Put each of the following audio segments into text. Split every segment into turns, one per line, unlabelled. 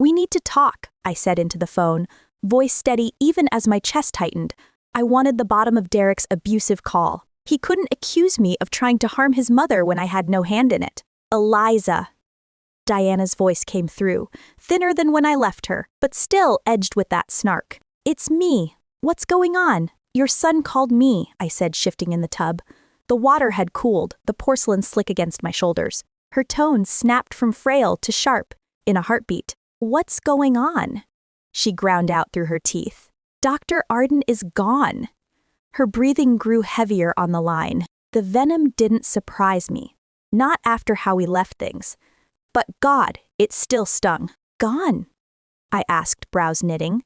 "We need to talk," I said into the phone, voice steady even as my chest tightened. I wanted the bottom of Derek's abusive call. He couldn't accuse me of trying to harm his mother when I had no hand in it. "Eliza." Diana's voice came through, thinner than when I left her, but still edged with that snark. "It's me. What's going on?" "Your son called me," I said, shifting in the tub. The water had cooled, the porcelain slick against my shoulders. Her tone snapped from frail to sharp, in a heartbeat. "What's going on?" She ground out through her teeth. "Dr. Arden is gone." Her breathing grew heavier on the line. The venom didn't surprise me. Not after how we left things. But God, it still stung. "Gone?" I asked, brows knitting.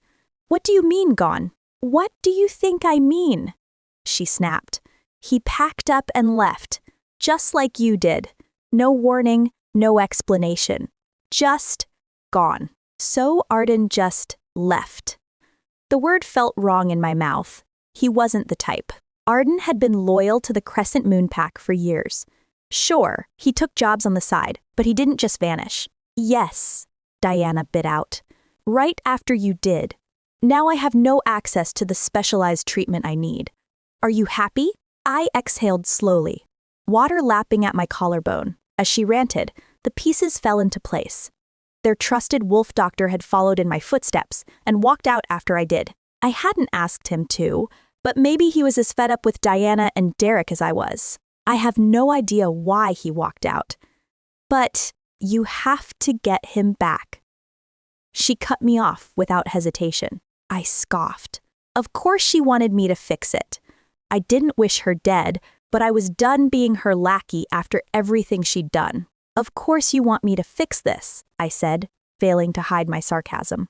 "What do you mean gone? What do you think I mean?" She snapped. "He packed up and left, just like you did. No warning, no explanation. Just gone." So Arden just left. The word felt wrong in my mouth. He wasn't the type. Arden had been loyal to the Crescent Moon Pack for years. Sure, he took jobs on the side, but he didn't just vanish. "Yes," Diana bit out. "Right after you did. Now I have no access to the specialized treatment I need. Are you happy?" I exhaled slowly, water lapping at my collarbone. As she ranted, the pieces fell into place. Their trusted wolf doctor had followed in my footsteps and walked out after I did. I hadn't asked him to, but maybe he was as fed up with Diana and Derek as I was. I have no idea why he walked out. "But you have to get him back." She cut me off without hesitation. I scoffed. Of course she wanted me to fix it. I didn't wish her dead, but I was done being her lackey after everything she'd done. "Of course you want me to fix this," I said, failing to hide my sarcasm.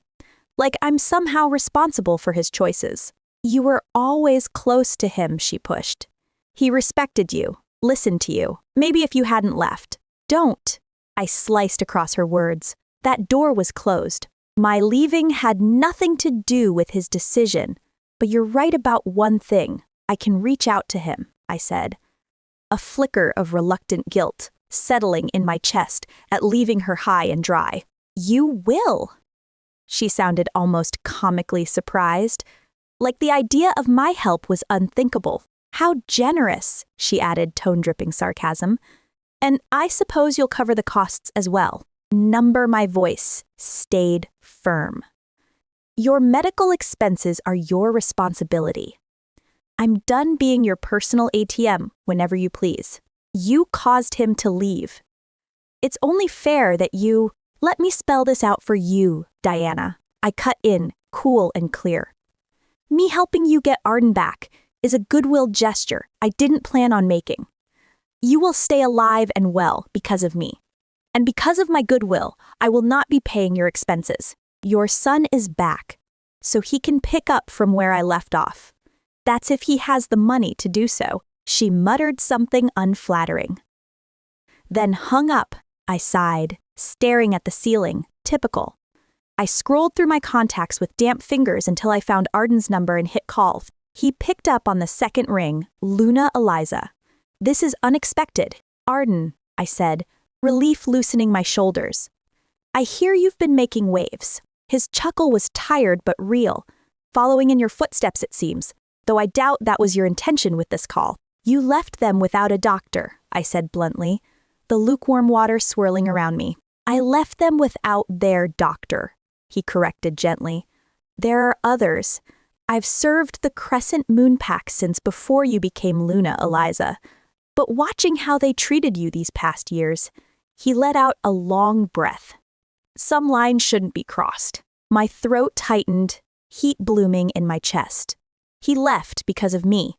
Like I'm somehow responsible for his choices. "You were always close to him," she pushed. "He respected you, listened to you, maybe if you hadn't left." "Don't." I sliced across her words. "That door was closed. My leaving had nothing to do with his decision. But you're right about one thing. I can reach out to him," I said. A flicker of reluctant guilt settling in my chest at leaving her high and dry. "You will." She sounded almost comically surprised, like the idea of my help was unthinkable. "How generous," she added, tone-dripping sarcasm. "And I suppose you'll cover the costs as well." My voice stayed firm. "Your medical expenses are your responsibility. I'm done being your personal ATM whenever you please. You caused him to leave. It's only fair that you—" "Let me spell this out for you, Diana." I cut in, cool and clear. "Me helping you get Arden back is a goodwill gesture I didn't plan on making. You will stay alive and well because of me. And because of my goodwill, I will not be paying your expenses. Your son is back, so he can pick up from where I left off. That's if he has the money to do so." She muttered something unflattering. Then hung up, I sighed, staring at the ceiling, typical. I scrolled through my contacts with damp fingers until I found Arden's number and hit call. He picked up on the second ring, "Luna Eliza." "This is unexpected." "Arden," I said, relief loosening my shoulders. "I hear you've been making waves." His chuckle was tired but real. "Following in your footsteps, it seems, though I doubt that was your intention with this call." "You left them without a doctor," I said bluntly, the lukewarm water swirling around me. "I left them without their doctor," he corrected gently. "There are others. I've served the Crescent Moon Pack since before you became Luna Eliza. But watching how they treated you these past years," he let out a long breath. "Some lines shouldn't be crossed." My throat tightened, heat blooming in my chest. He left because of me.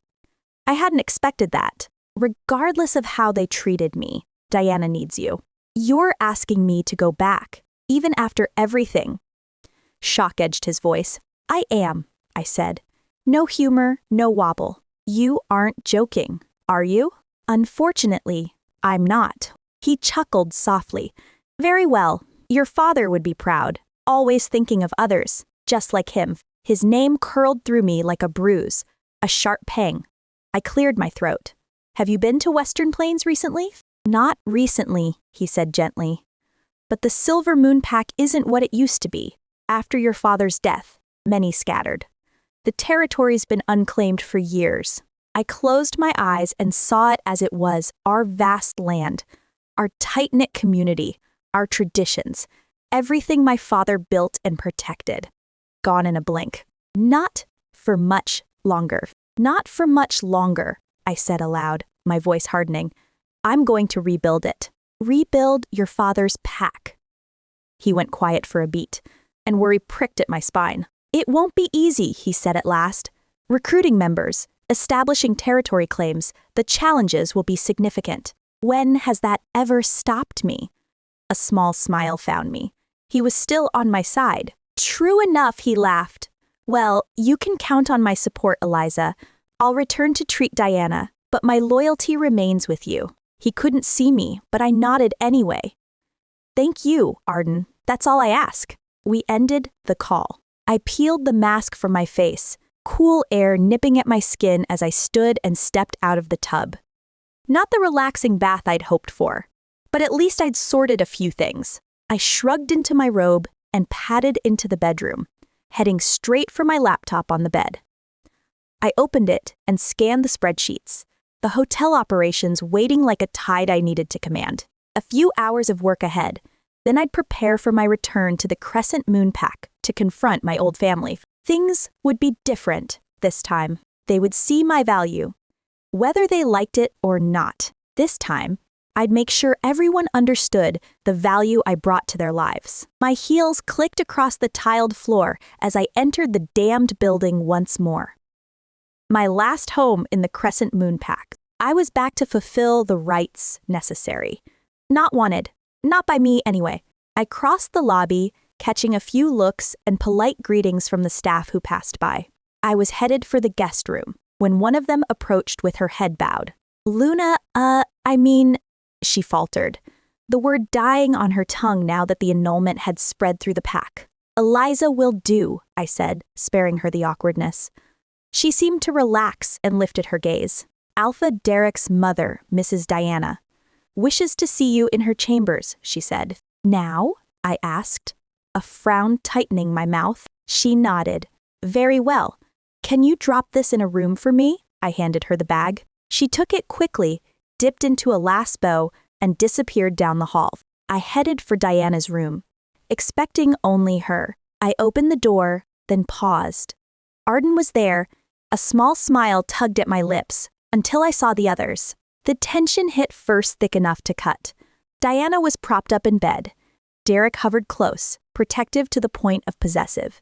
I hadn't expected that. Regardless of how they treated me, Diana needs you. "You're asking me to go back, even after everything." Shock edged his voice. "I am," I said. No humor, no wobble. "You aren't joking, are you?" "Unfortunately, I'm not." He chuckled softly. "Very well. Your father would be proud, always thinking of others, just like him." His name curled through me like a bruise, a sharp pang. I cleared my throat. "Have you been to Western Plains recently?" "Not recently," he said gently. But the Silver Moon Pack isn't what it used to be. After your father's death, many scattered. The territory's been unclaimed for years. I closed my eyes and saw it as it was, our vast land, our tight-knit community, our traditions, everything my father built and protected. Gone in a blink. Not for much longer. Not for much longer, I said aloud, my voice hardening. I'm going to rebuild it. Rebuild your father's pack. He went quiet for a beat, and worry pricked at my spine. It won't be easy, he said at last. Recruiting members, establishing territory claims, the challenges will be significant. When has that ever stopped me? A small smile found me. He was still on my side. True enough, he laughed. Well, you can count on my support, Eliza. I'll return to treat Diana, but my loyalty remains with you. He couldn't see me, but I nodded anyway. Thank you, Arden. That's all I ask. We ended the call. I peeled the mask from my face, cool air nipping at my skin as I stood and stepped out of the tub. Not the relaxing bath I'd hoped for, but at least I'd sorted a few things. I shrugged into my robe and padded into the bedroom, heading straight for my laptop on the bed. I opened it and scanned the spreadsheets, the hotel operations waiting like a tide I needed to command. A few hours of work ahead, then I'd prepare for my return to the Crescent Moon Pack to confront my old family. Things would be different this time. They would see my value, whether they liked it or not. This time, I'd make sure everyone understood the value I brought to their lives. My heels clicked across the tiled floor as I entered the damned building once more. My last home in the Crescent Moon Pack. I was back to fulfill the rites necessary. Not wanted. Not by me, anyway. I crossed the lobby, catching a few looks and polite greetings from the staff who passed by. I was headed for the guest room when one of them approached with her head bowed. Luna, she faltered, the word dying on her tongue now that the annulment had spread through the pack. Eliza will do, I said, sparing her the awkwardness. She seemed to relax and lifted her gaze. Alpha Derek's mother, Mrs. Diana, wishes to see you in her chambers, she said. Now? I asked, a frown tightening my mouth. She nodded. Very well. Can you drop this in a room for me? I handed her the bag. She took it quickly, dipped into a last bow, and disappeared down the hall. I headed for Diana's room, expecting only her. I opened the door, then paused. Arden was there. A small smile tugged at my lips, until I saw the others. The tension hit first thick enough to cut. Diana was propped up in bed. Derek hovered close, protective to the point of possessive.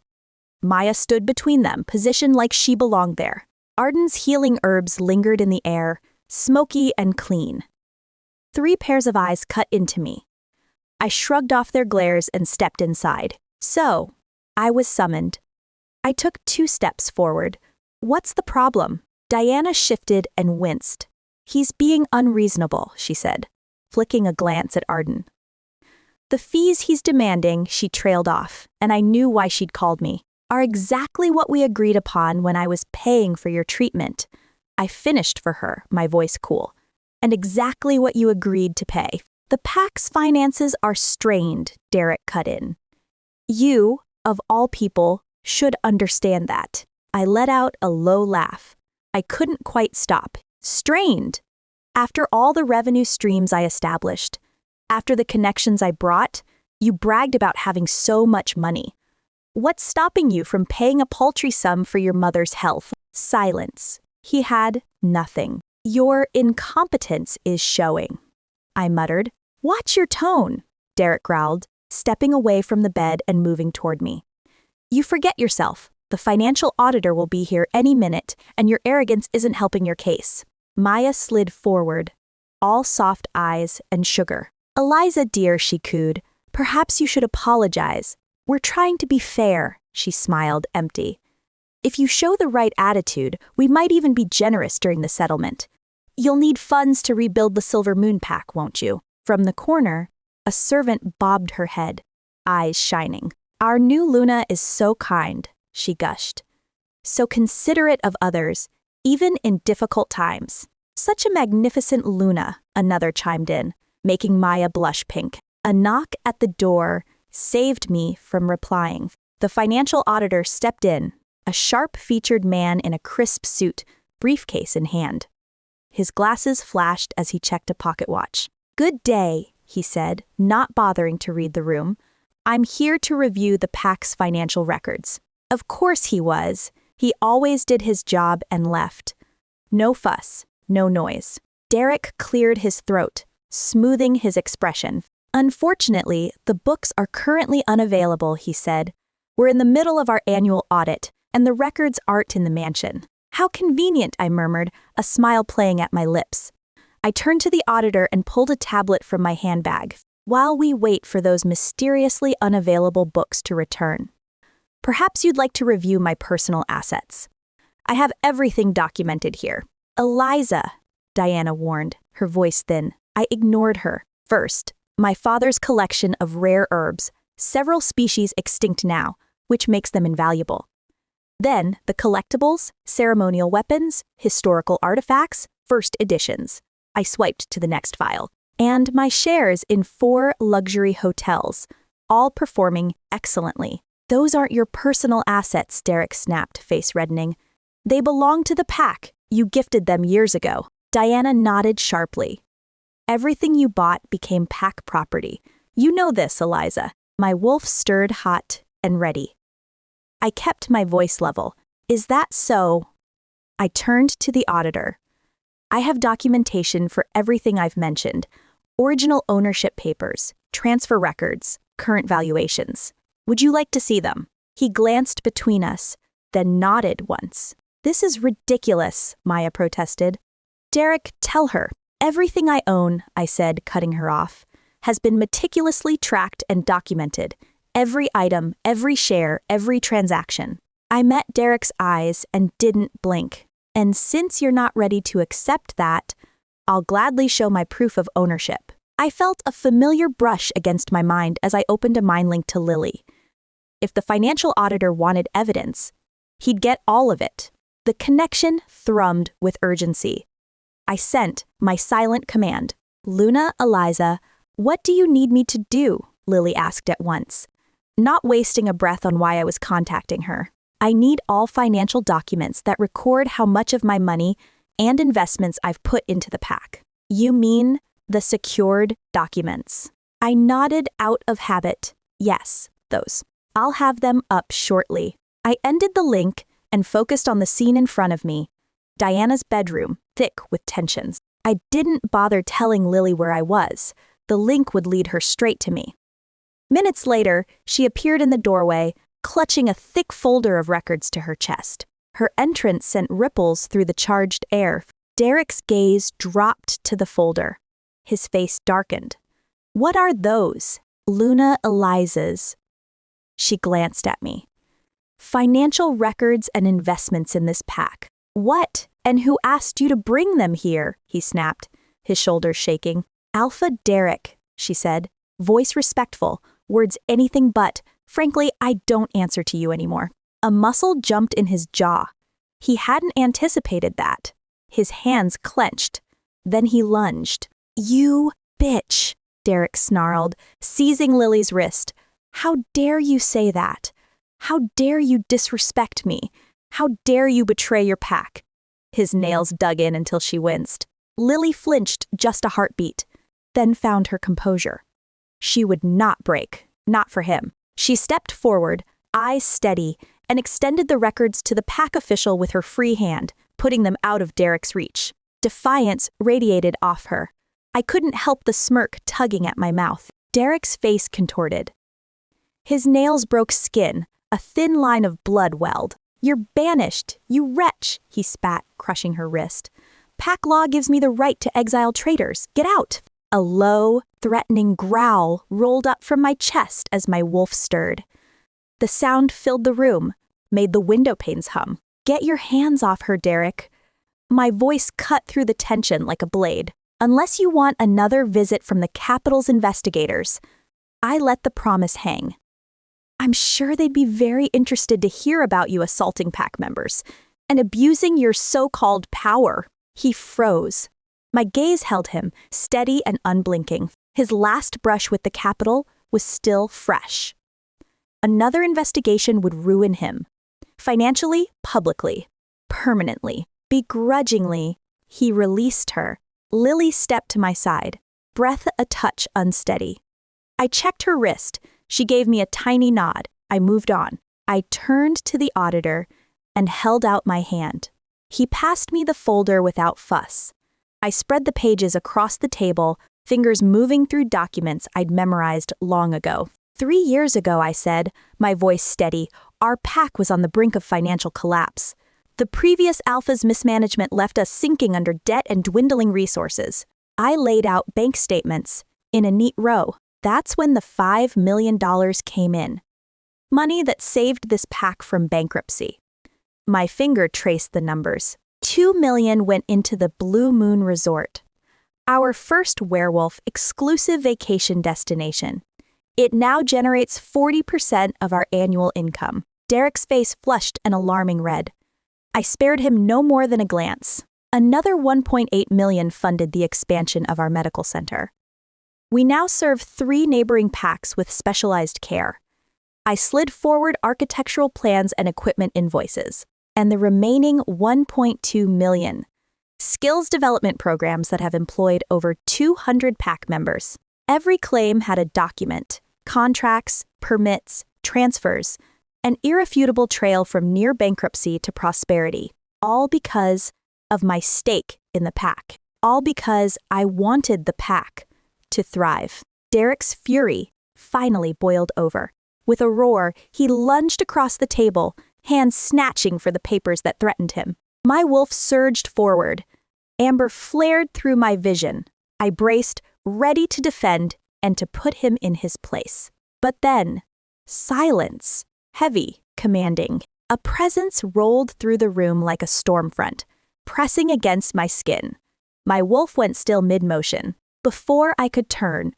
Maya stood between them, positioned like she belonged there. Arden's healing herbs lingered in the air, smoky and clean. 3 pairs of eyes cut into me. I shrugged off their glares and stepped inside. So, I was summoned. I took 2 steps forward. What's the problem? Diana shifted and winced. He's being unreasonable, she said, flicking a glance at Arden. The fees he's demanding, she trailed off, and I knew why she'd called me, are exactly what we agreed upon when I was paying for your treatment. I finished for her, my voice cool, and exactly what you agreed to pay. The pack's finances are strained, Derek cut in. You, of all people, should understand that. I let out a low laugh. I couldn't quite stop. Strained. After all the revenue streams I established, after the connections I brought, you bragged about having so much money. What's stopping you from paying a paltry sum for your mother's health? Silence. He had nothing. Your incompetence is showing, I muttered. Watch your tone, Derek growled, stepping away from the bed and moving toward me. You forget yourself. The financial auditor will be here any minute, and your arrogance isn't helping your case. Maya slid forward, all soft eyes and sugar. Eliza, dear, she cooed. Perhaps you should apologize. We're trying to be fair, she smiled, empty. If you show the right attitude, we might even be generous during the settlement. You'll need funds to rebuild the Silver Moon Pack, won't you? From the corner, a servant bobbed her head, eyes shining. Our new Luna is so kind, she gushed. So considerate of others, even in difficult times. Such a magnificent Luna, another chimed in, making Maya blush pink. A knock at the door saved me from replying. The financial auditor stepped in, a sharp-featured man in a crisp suit, briefcase in hand. His glasses flashed as he checked a pocket watch. "Good day," he said, not bothering to read the room. "I'm here to review the PAC's financial records." Of course he was. He always did his job and left. No fuss, no noise. Derek cleared his throat, smoothing his expression. "Unfortunately, the books are currently unavailable," he said. "We're in the middle of our annual audit, and the records aren't in the mansion." "How convenient," I murmured, a smile playing at my lips. I turned to the auditor and pulled a tablet from my handbag. "While we wait for those mysteriously unavailable books to return, perhaps you'd like to review my personal assets. I have everything documented here." "Eliza," Diana warned, her voice thin. I ignored her. "First, my father's collection of rare herbs, several species extinct now, which makes them invaluable. Then, the collectibles, ceremonial weapons, historical artifacts, first editions." I swiped to the next file. "And my shares in 4 luxury hotels, all performing excellently." "Those aren't your personal assets," Derek snapped, face reddening. "They belong to the PAC. You gifted them years ago." Diana nodded sharply. "Everything you bought became PAC property. You know this, Eliza." My wolf stirred hot and ready. I kept my voice level. "Is that so?" I turned to the auditor. "I have documentation for everything I've mentioned. Original ownership papers, transfer records, current valuations. Would you like to see them?" He glanced between us, then nodded once. "This is ridiculous," Maya protested. "Derek, tell her. Everything I own," I said, cutting her off, "has been meticulously tracked and documented. Every item, every share, every transaction." I met Derek's eyes and didn't blink. "And since you're not ready to accept that, I'll gladly show my proof of ownership." I felt a familiar brush against my mind as I opened a mind link to Lily. If the financial auditor wanted evidence, he'd get all of it. The connection thrummed with urgency. I sent my silent command. "Luna, Eliza, what do you need me to do?" Lily asked at once, not wasting a breath on why I was contacting her. "I need all financial documents that record how much of my money and investments I've put into the PAC." "You mean the secured documents?" I nodded out of habit. "Yes, those. I'll have them up shortly." I ended the link and focused on the scene in front of me. Diana's bedroom, thick with tensions. I didn't bother telling Lily where I was. The link would lead her straight to me. Minutes later, she appeared in the doorway, clutching a thick folder of records to her chest. Her entrance sent ripples through the charged air. Derek's gaze dropped to the folder. His face darkened. "What are those?" "Luna, Eliza's." She glanced at me. "Financial records and investments in this PAC." "What? And who asked you to bring them here?" he snapped, his shoulders shaking. "Alpha Derek," she said, voice respectful, words anything but. "Frankly, I don't answer to you anymore." A muscle jumped in his jaw. He hadn't anticipated that. His hands clenched. Then he lunged. "You bitch," Derek snarled, seizing Lily's wrist. "How dare you say that? How dare you disrespect me? How dare you betray your PAC?" His nails dug in until she winced. Lily flinched just a heartbeat, then found her composure. She would not break, not for him. She stepped forward, eyes steady, and extended the records to the PAC official with her free hand, putting them out of Derek's reach. Defiance radiated off her. I couldn't help the smirk tugging at my mouth. Derek's face contorted. His nails broke skin, a thin line of blood welled. "You're banished, you wretch," he spat, crushing her wrist. "PAC law gives me the right to exile traitors. Get out." A low, threatening growl rolled up from my chest as my wolf stirred. The sound filled the room, made the window panes hum. "Get your hands off her, Derek." My voice cut through the tension like a blade. "Unless you want another visit from the Capitol's investigators." I let the promise hang. "I'm sure they'd be very interested to hear about you assaulting PAC members and abusing your so-called power." He froze. My gaze held him, steady and unblinking. His last brush with the capital was still fresh. Another investigation would ruin him. Financially, publicly, permanently, begrudgingly, he released her. Lily stepped to my side, breath a touch unsteady. I checked her wrist. She gave me a tiny nod. I moved on. I turned to the auditor and held out my hand. He passed me the folder without fuss. I spread the pages across the table, fingers moving through documents I'd memorized long ago. 3 years ago, I said, my voice steady, our pack was on the brink of financial collapse. The previous alpha's mismanagement left us sinking under debt and dwindling resources. I laid out bank statements in a neat row. That's when the $5 million came in. Money that saved this pack from bankruptcy. My finger traced the numbers. $2 million went into the Blue Moon Resort, our first werewolf exclusive vacation destination. It now generates 40% of our annual income. Derek's face flushed an alarming red. I spared him no more than a glance. Another $1.8 million funded the expansion of our medical center. We now serve 3 neighboring packs with specialized care. I slid forward architectural plans and equipment invoices, and the remaining $1.2 million. Skills development programs that have employed over 200 pack members. Every claim had a document, contracts, permits, transfers, an irrefutable trail from near bankruptcy to prosperity, all because of my stake in the pack, all because I wanted the pack to thrive. Derek's fury finally boiled over. With a roar, he lunged across the table, hands snatching for the papers that threatened him. My wolf surged forward. Amber flared through my vision. I braced, ready to defend and to put him in his place. But then, silence, heavy, commanding. A presence rolled through the room like a storm front, pressing against my skin. My wolf went still mid-motion. Before I could turn,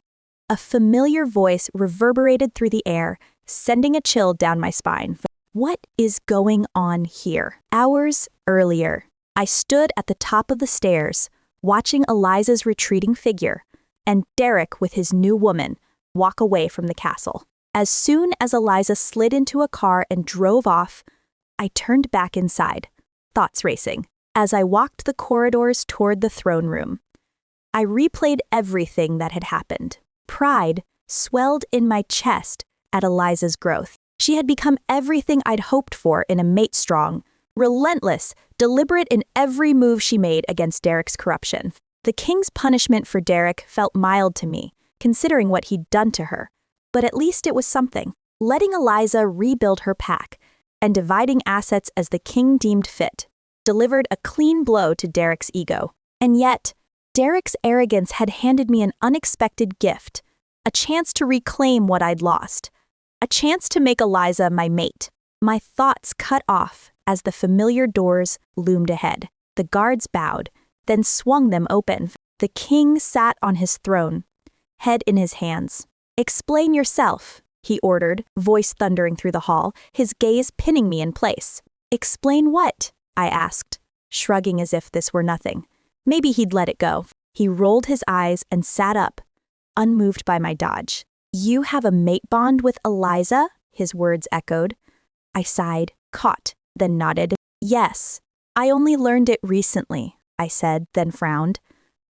a familiar voice reverberated through the air, sending a chill down my spine. What is going on here? Hours earlier, I stood at the top of the stairs, watching Eliza's retreating figure, and Derek with his new woman walk away from the castle. As soon as Eliza slid into a car and drove off, I turned back inside, thoughts racing. As I walked the corridors toward the throne room, I replayed everything that had happened. Pride swelled in my chest at Eliza's growth. She had become everything I'd hoped for in a mate strong, relentless, deliberate in every move she made against Derek's corruption. The king's punishment for Derek felt mild to me, considering what he'd done to her. But at least it was something. Letting Eliza rebuild her pack and dividing assets as the king deemed fit delivered a clean blow to Derek's ego. And yet, Derek's arrogance had handed me an unexpected gift, a chance to reclaim what I'd lost, a chance to make Eliza my mate. My thoughts cut off as the familiar doors loomed ahead. The guards bowed, then swung them open. The king sat on his throne, head in his hands. "Explain yourself," he ordered, voice thundering through the hall, his gaze pinning me in place. "Explain what?" I asked, shrugging as if this were nothing. Maybe he'd let it go. He rolled his eyes and sat up, unmoved by my dodge. "You have a mate bond with Eliza?" his words echoed. I sighed, caught, then nodded. "Yes. I only learned it recently," I said, then frowned.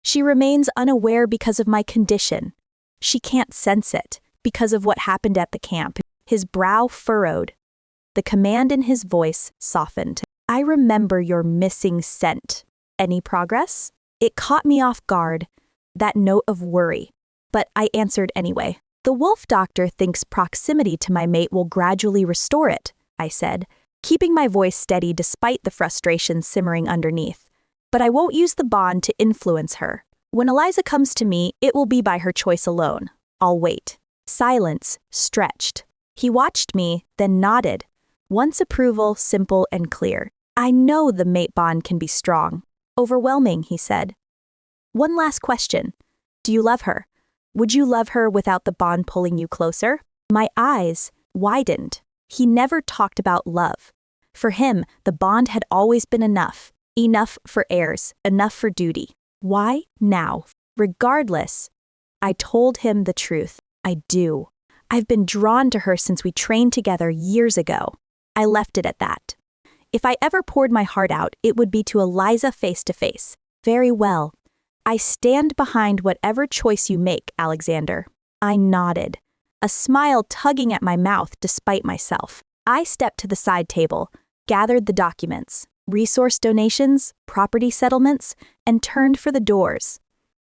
"She remains unaware because of my condition. She can't sense it because of what happened at the camp." His brow furrowed. The command in his voice softened. "I remember your missing scent. Any progress?" It caught me off guard, that note of worry, but I answered anyway. "The wolf doctor thinks proximity to my mate will gradually restore it," I said, keeping my voice steady despite the frustration simmering underneath. "But I won't use the bond to influence her. When Eliza comes to me, it will be by her choice alone. I'll wait." Silence stretched. He watched me, then nodded. Once approval, simple and clear. "I know the mate bond can be strong. Overwhelming," he said. "One last question. Do you love her? Would you love her without the bond pulling you closer?" My eyes widened. He never talked about love. For him, the bond had always been enough. Enough for heirs, enough for duty. Why now? Regardless, I told him the truth. I do. I've been drawn to her since we trained together years ago. I left it at that. If I ever poured my heart out, it would be to Eliza face to face. Very well. I stand behind whatever choice you make, Alexander. I nodded, a smile tugging at my mouth despite myself. I stepped to the side table, gathered the documents, resource donations, property settlements, and turned for the doors.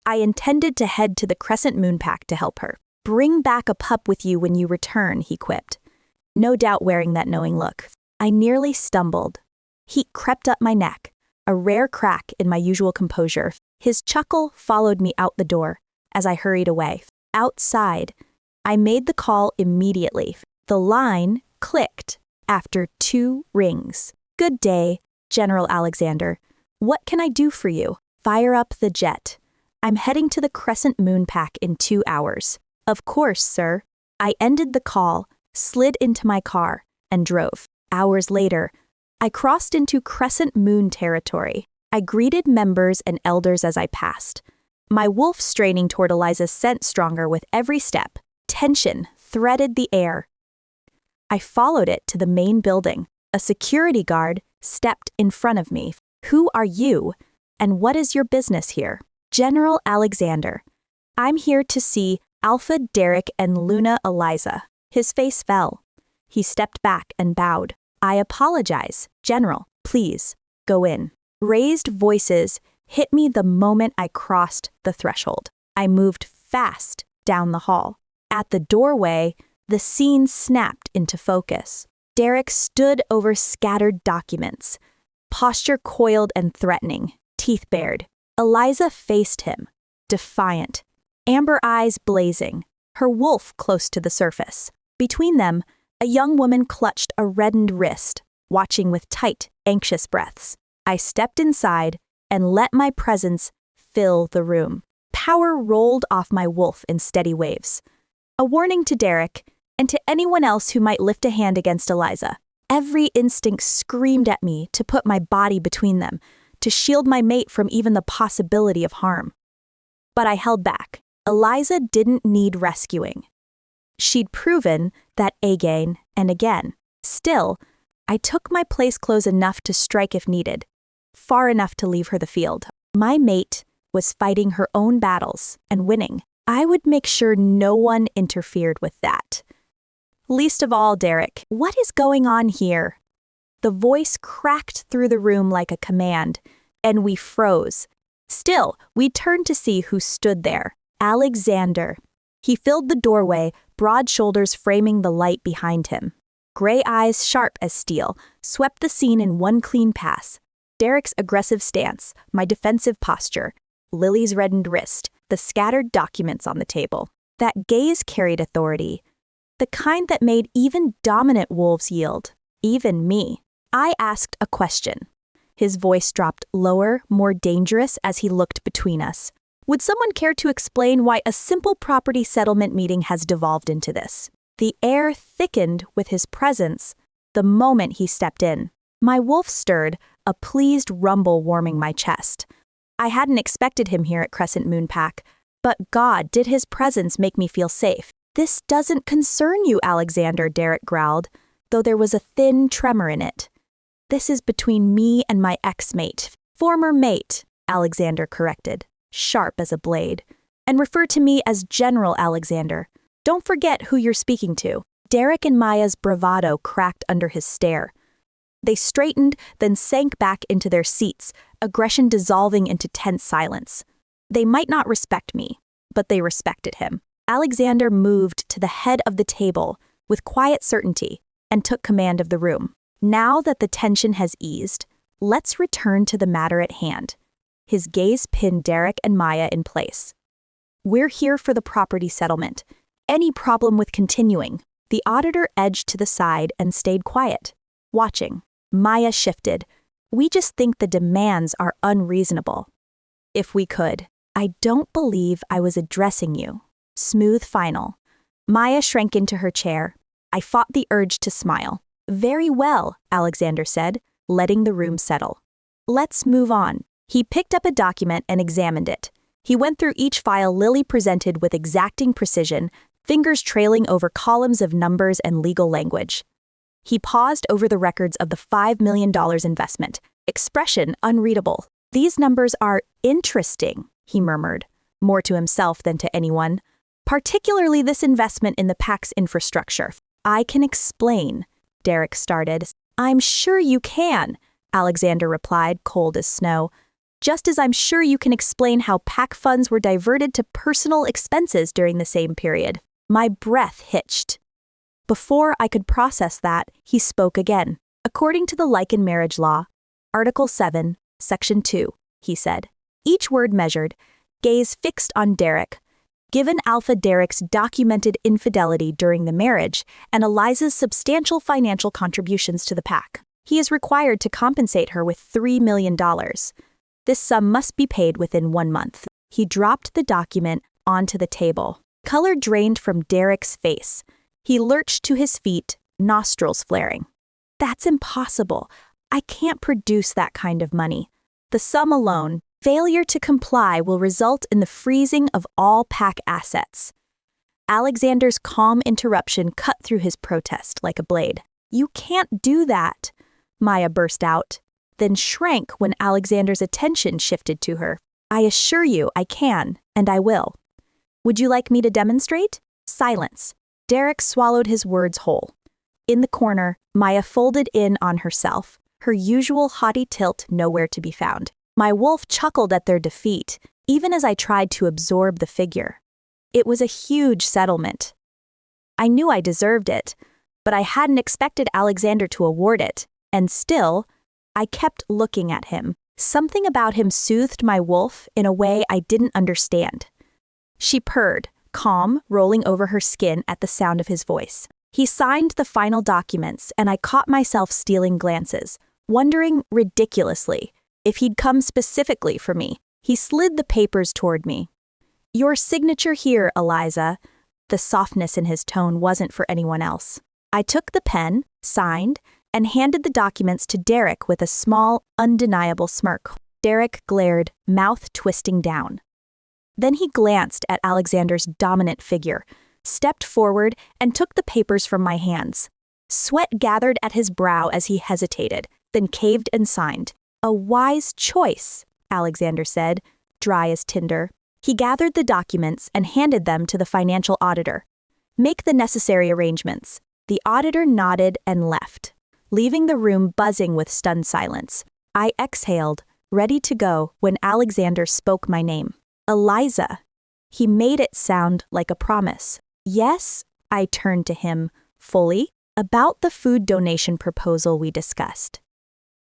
I intended to head to the Crescent Moon Pack to help her. Bring back a pup with you when you return, he quipped, no doubt wearing that knowing look. I nearly stumbled. Heat crept up my neck, a rare crack in my usual composure. His chuckle followed me out the door as I hurried away. Outside, I made the call immediately. The line clicked after 2 rings. Good day, General Alexander. What can I do for you? Fire up the jet. I'm heading to the Crescent Moon Pack in 2 hours. Of course, sir. I ended the call, slid into my car, and drove. Hours later, I crossed into Crescent Moon territory. I greeted members and elders as I passed. My wolf straining toward Eliza's scent stronger with every step. Tension threaded the air. I followed it to the main building. A security guard stepped in front of me. Who are you, and what is your business here? General Alexander. I'm here to see Alpha Derek and Luna Eliza. His face fell. He stepped back and bowed. I apologize, General. Please, go in. Raised voices hit me the moment I crossed the threshold. I moved fast down the hall. At the doorway, the scene snapped into focus. Derek stood over scattered documents, posture coiled and threatening, teeth bared. Eliza faced him, defiant, amber eyes blazing, her wolf close to the surface. Between them, a young woman clutched a reddened wrist, watching with tight, anxious breaths. I stepped inside and let my presence fill the room. Power rolled off my wolf in steady waves. A warning to Derek, and to anyone else who might lift a hand against Eliza. Every instinct screamed at me to put my body between them, to shield my mate from even the possibility of harm. But I held back. Eliza didn't need rescuing. She'd proven that again and again. Still, I took my place close enough to strike if needed, far enough to leave her the field. My mate was fighting her own battles and winning. I would make sure no one interfered with that. Least of all, Derek. What is going on here? The voice cracked through the room like a command, and we froze. Still, we turned to see who stood there. Alexander. He filled the doorway, broad shoulders framing the light behind him. Gray eyes, sharp as steel, swept the scene in one clean pass. Derek's aggressive stance, my defensive posture, Lily's reddened wrist, the scattered documents on the table. That gaze carried authority, the kind that made even dominant wolves yield, even me. I asked a question. His voice dropped lower, more dangerous as he looked between us. Would someone care to explain why a simple property settlement meeting has devolved into this? The air thickened with his presence the moment he stepped in. My wolf stirred, a pleased rumble warming my chest. I hadn't expected him here at Crescent Moon Pack, but God, did his presence make me feel safe. This doesn't concern you, Alexander, Derek growled, though there was a thin tremor in it. This is between me and my ex-mate. Former mate, Alexander corrected, sharp as a blade, and refer to me as General Alexander. Don't forget who you're speaking to. Derek and Maya's bravado cracked under his stare. They straightened, then sank back into their seats, aggression dissolving into tense silence. They might not respect me, but they respected him. Alexander moved to the head of the table with quiet certainty and took command of the room. Now that the tension has eased, let's return to the matter at hand. His gaze pinned Derek and Maya in place. We're here for the property settlement. Any problem with continuing? The auditor edged to the side and stayed quiet, watching. Maya shifted. We just think the demands are unreasonable. If we could. I don't believe I was addressing you. Smooth final. Maya shrank into her chair. I fought the urge to smile. Very well, Alexander said, letting the room settle. Let's move on. He picked up a document and examined it, He went through each file Lily presented with exacting precision, fingers trailing over columns of numbers and legal language. He paused over the records of the $5 million investment, expression unreadable. "These numbers are interesting," he murmured, more to himself than to anyone. "Particularly this investment in the PAC's infrastructure." "I can explain," Derek started. "I'm sure you can," Alexander replied, cold as snow. "Just as I'm sure you can explain how PAC funds were diverted to personal expenses during the same period." My breath hitched. Before I could process that, he spoke again. "According to the LYCAN marriage law, Article 7, Section 2, he said, each word measured, gaze fixed on Derek. Given Alpha Derek's documented infidelity during the marriage and Eliza's substantial financial contributions to the PAC, he is required to compensate her with $3 million. This sum must be paid within 1 month." He dropped the document onto the table. Color drained from Derek's face. He lurched to his feet, nostrils flaring. "That's impossible. I can't produce that kind of money. The sum alone, failure to comply, will result in the freezing of all PAC assets." Alexander's calm interruption cut through his protest like a blade. "You can't do that," Maya burst out, then shrank when Alexander's attention shifted to her. "I assure you I can, and I will. Would you like me to demonstrate?" Silence. Derek swallowed his words whole. In the corner, Maya folded in on herself, her usual haughty tilt nowhere to be found. My wolf chuckled at their defeat, even as I tried to absorb the figure. It was a huge settlement. I knew I deserved it, but I hadn't expected Alexander to award it, and still, I kept looking at him. Something about him soothed my wolf in a way I didn't understand. She purred, calm, rolling over her skin at the sound of his voice. He signed the final documents, and I caught myself stealing glances, wondering ridiculously if he'd come specifically for me. He slid the papers toward me. "Your signature here, Eliza." The softness in his tone wasn't for anyone else. I took the pen, signed, and handed the documents to Derek with a small, undeniable smirk. Derek glared, mouth twisting down. Then he glanced at Alexander's dominant figure, stepped forward, and took the papers from my hands. Sweat gathered at his brow as he hesitated, then caved and signed. "A wise choice," Alexander said, dry as tinder. He gathered the documents and handed them to the financial auditor. "Make the necessary arrangements." The auditor nodded and left, leaving the room buzzing with stunned silence. I exhaled, ready to go, when Alexander spoke my name. "Eliza." He made it sound like a promise. "Yes," I turned to him, fully, "about the food donation proposal we discussed."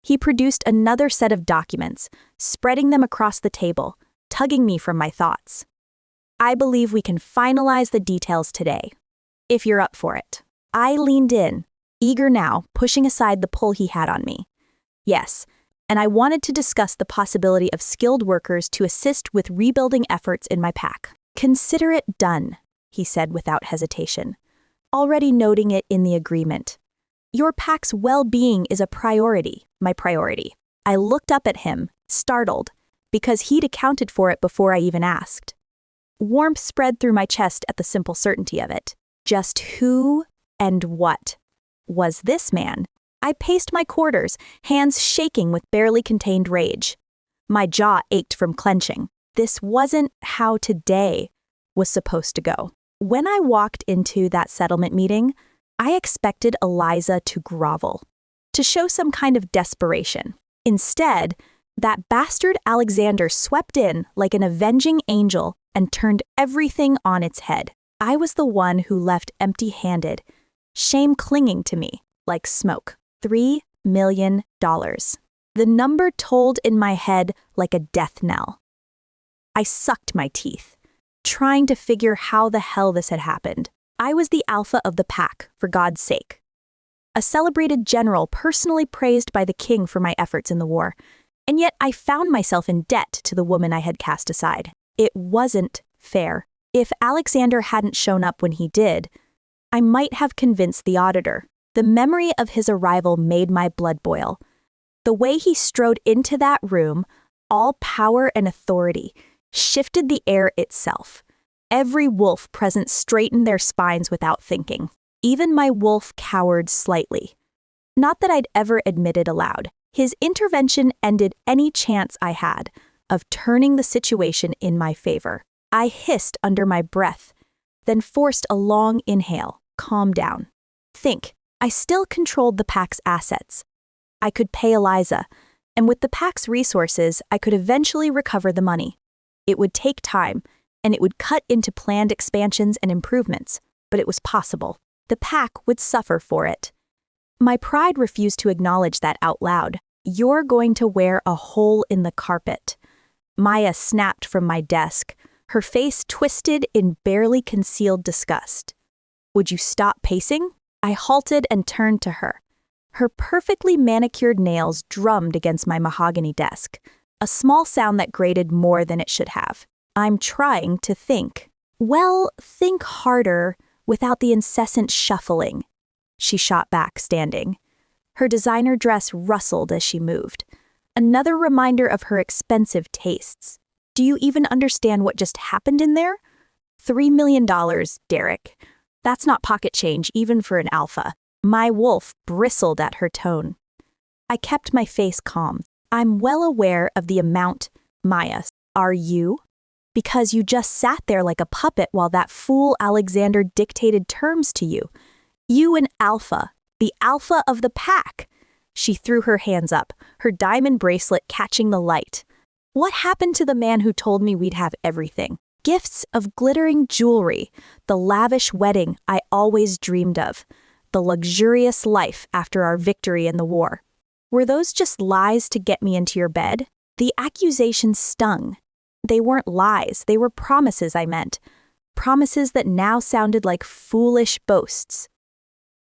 He produced another set of documents, spreading them across the table, tugging me from my thoughts. "I believe we can finalize the details today, if you're up for it." I leaned in, eager now, pushing aside the pull he had on me. "Yes, and I wanted to discuss the possibility of skilled workers to assist with rebuilding efforts in my PAC." "Consider it done," he said without hesitation, already noting it in the agreement. "Your PAC's well-being is a priority, my priority." I looked up at him, startled, because he'd accounted for it before I even asked. Warmth spread through my chest at the simple certainty of it. Just who and what was this man? I paced my quarters, hands shaking with barely contained rage. My jaw ached from clenching. This wasn't how today was supposed to go. When I walked into that settlement meeting, I expected Eliza to grovel, to show some kind of desperation. Instead, that bastard Alexander swept in like an avenging angel and turned everything on its head. I was the one who left empty-handed, shame clinging to me like smoke. $3 million. The number tolled in my head like a death knell. I sucked my teeth, trying to figure how the hell this had happened. I was the alpha of the PAC, for God's sake. A celebrated general personally praised by the king for my efforts in the war, and yet I found myself in debt to the woman I had cast aside. It wasn't fair. If Alexander hadn't shown up when he did, I might have convinced the auditor. The memory of his arrival made my blood boil. The way he strode into that room, all power and authority, shifted the air itself. Every wolf present straightened their spines without thinking. Even my wolf cowered slightly. Not that I'd ever admit it aloud. His intervention ended any chance I had of turning the situation in my favor. I hissed under my breath, then forced a long inhale. Calm down. Think. I still controlled the pack's assets. I could pay Eliza, and with the pack's resources, I could eventually recover the money. It would take time, and it would cut into planned expansions and improvements, but it was possible. The pack would suffer for it. My pride refused to acknowledge that out loud. You're going to wear a hole in the carpet. Maya snapped from my desk, her face twisted in barely concealed disgust. Would you stop pacing? I halted and turned to her. Her perfectly manicured nails drummed against my mahogany desk, a small sound that grated more than it should have. I'm trying to think. Well, think harder without the incessant shuffling. She shot back, standing. Her designer dress rustled as she moved. Another reminder of her expensive tastes. Do you even understand what just happened in there? $3 million, Derek. That's not pocket change, even for an alpha. My wolf bristled at her tone. I kept my face calm. I'm well aware of the amount, Maya. Are you? Because you just sat there like a puppet while that fool Alexander dictated terms to you. You an alpha, the alpha of the pack. She threw her hands up, her diamond bracelet catching the light. What happened to the man who told me we'd have everything? Gifts of glittering jewelry, the lavish wedding I always dreamed of, the luxurious life after our victory in the war. Were those just lies to get me into your bed? The accusations stung. They weren't lies, they were promises I meant. Promises that now sounded like foolish boasts.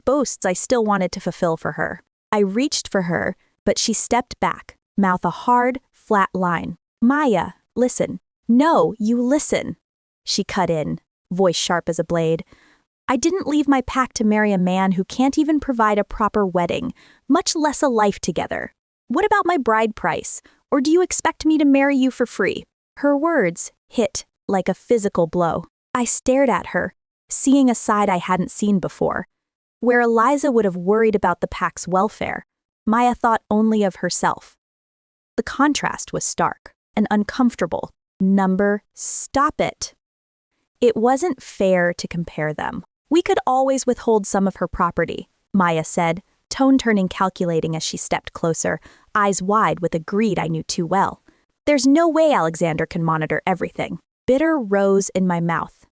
Boasts I still wanted to fulfill for her. I reached for her, but she stepped back, mouth a hard, flat line. Maya, listen. No, you listen. She cut in, voice sharp as a blade. I didn't leave my pack to marry a man who can't even provide a proper wedding, much less a life together. What about my bride price? Or do you expect me to marry you for free? Her words hit like a physical blow. I stared at her, seeing a side I hadn't seen before. Where Eliza would have worried about the pack's welfare, Maya thought only of herself. The contrast was stark and uncomfortable. Stop it. It wasn't fair to compare them. We could always withhold some of her property, Maya said, tone turning calculating as she stepped closer, eyes wide with a greed I knew too well. There's no way Alexander can monitor everything. Bitter rose in my mouth.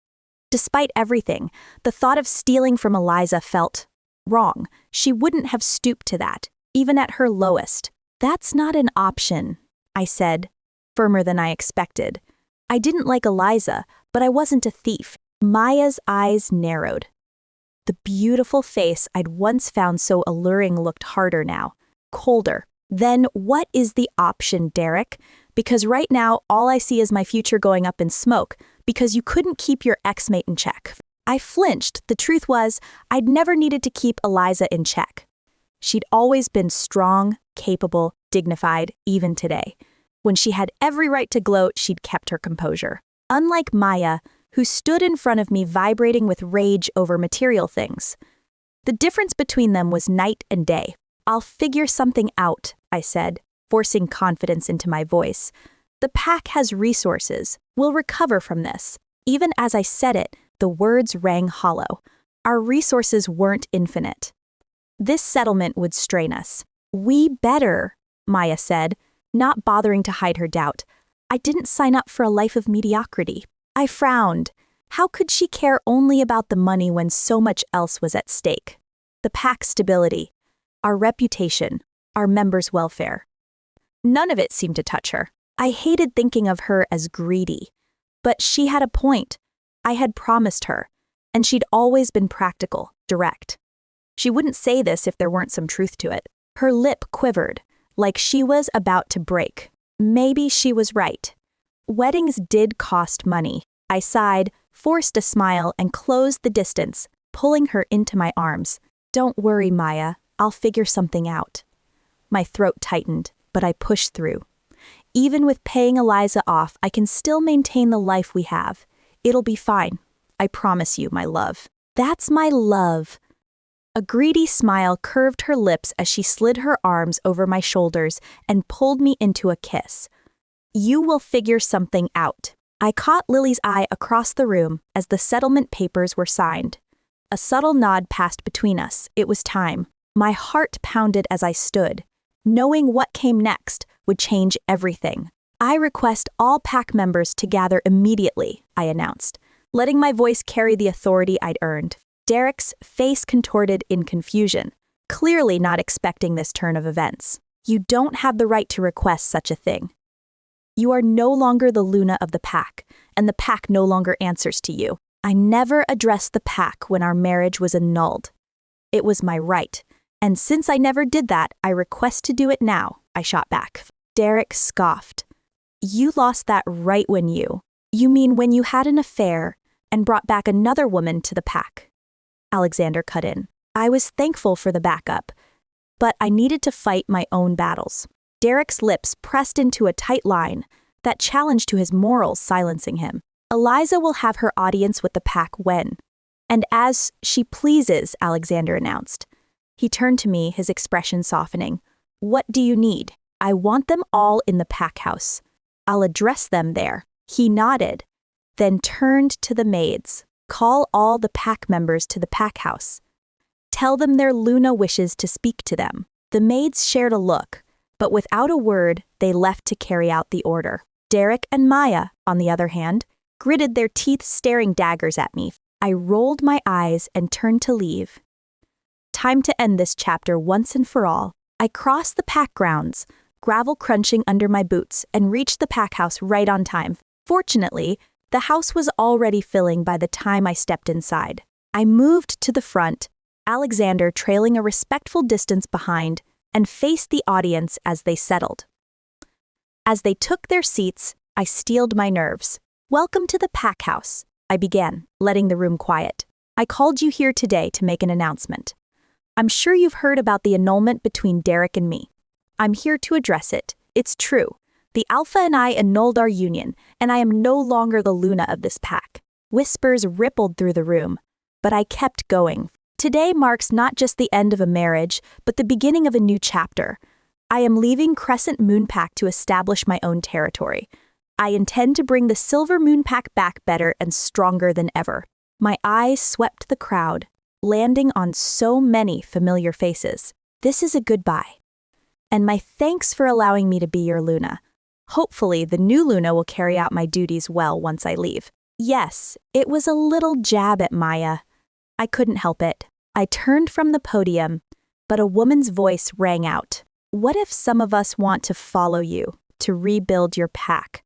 Despite everything, the thought of stealing from Eliza felt wrong. She wouldn't have stooped to that, even at her lowest. That's not an option, I said, firmer than I expected. I didn't like Eliza, but I wasn't a thief. Maya's eyes narrowed. The beautiful face I'd once found so alluring looked harder now, colder. Then what is the option, Derek? Because right now, all I see is my future going up in smoke, because you couldn't keep your ex-mate in check. I flinched. The truth was, I'd never needed to keep Eliza in check. She'd always been strong, capable, dignified, even today. When she had every right to gloat, she'd kept her composure. Unlike Maya, who stood in front of me vibrating with rage over material things. The difference between them was night and day. I'll figure something out, I said, forcing confidence into my voice. The pack has resources. We'll recover from this. Even as I said it, the words rang hollow. Our resources weren't infinite. This settlement would strain us. We better, Maya said, not bothering to hide her doubt. I didn't sign up for a life of mediocrity. I frowned. How could she care only about the money when so much else was at stake? The pack's stability, our reputation, our members' welfare. None of it seemed to touch her. I hated thinking of her as greedy. But she had a point. I had promised her, and she'd always been practical, direct. She wouldn't say this if there weren't some truth to it. Her lip quivered, like she was about to break. Maybe she was right. Weddings did cost money. I sighed, forced a smile, and closed the distance, pulling her into my arms. Don't worry, Maya. I'll figure something out. My throat tightened, but I pushed through. Even with paying Eliza off, I can still maintain the life we have. It'll be fine. I promise you, my love. That's my love. A greedy smile curved her lips as she slid her arms over my shoulders and pulled me into a kiss. You will figure something out. I caught Lily's eye across the room as the settlement papers were signed. A subtle nod passed between us. It was time. My heart pounded as I stood. Knowing what came next would change everything. I request all pack members to gather immediately, I announced, letting my voice carry the authority I'd earned. Derek's face contorted in confusion, clearly not expecting this turn of events. You don't have the right to request such a thing. You are no longer the Luna of the pack, and the pack no longer answers to you. I never addressed the pack when our marriage was annulled. It was my right, and since I never did that, I request to do it now, I shot back. Derek scoffed. You lost that right when you mean when you had an affair and brought back another woman to the pack. Alexander cut in. I was thankful for the backup, but I needed to fight my own battles. Derek's lips pressed into a tight line, that challenge to his morals silencing him. Eliza will have her audience with the pack when. And as she pleases, Alexander announced. He turned to me, his expression softening. What do you need? I want them all in the pack house. I'll address them there. He nodded, then turned to the maids. Call all the pack members to the pack house. Tell them their Luna wishes to speak to them. The maids shared a look, but without a word, they left to carry out the order. Derek and Maya, on the other hand, gritted their teeth staring daggers at me. I rolled my eyes and turned to leave. Time to end this chapter once and for all. I crossed the pack grounds, gravel crunching under my boots, and reached the pack house right on time. Fortunately, the house was already filling by the time I stepped inside. I moved to the front, Alexander trailing a respectful distance behind, and faced the audience as they settled. As they took their seats, I steeled my nerves. Welcome to the pack house, I began, letting the room quiet. I called you here today to make an announcement. I'm sure you've heard about the annulment between Derek and me. I'm here to address it. It's true. The Alpha and I annulled our union, and I am no longer the Luna of this pack. Whispers rippled through the room, but I kept going. Today marks not just the end of a marriage, but the beginning of a new chapter. I am leaving Crescent Moon Pack to establish my own territory. I intend to bring the Silver Moon Pack back better and stronger than ever. My eyes swept the crowd, landing on so many familiar faces. This is a goodbye. And my thanks for allowing me to be your Luna. Hopefully, the new Luna will carry out my duties well once I leave. Yes, it was a little jab at Maya. I couldn't help it. I turned from the podium, but a woman's voice rang out. What if some of us want to follow you, to rebuild your pack?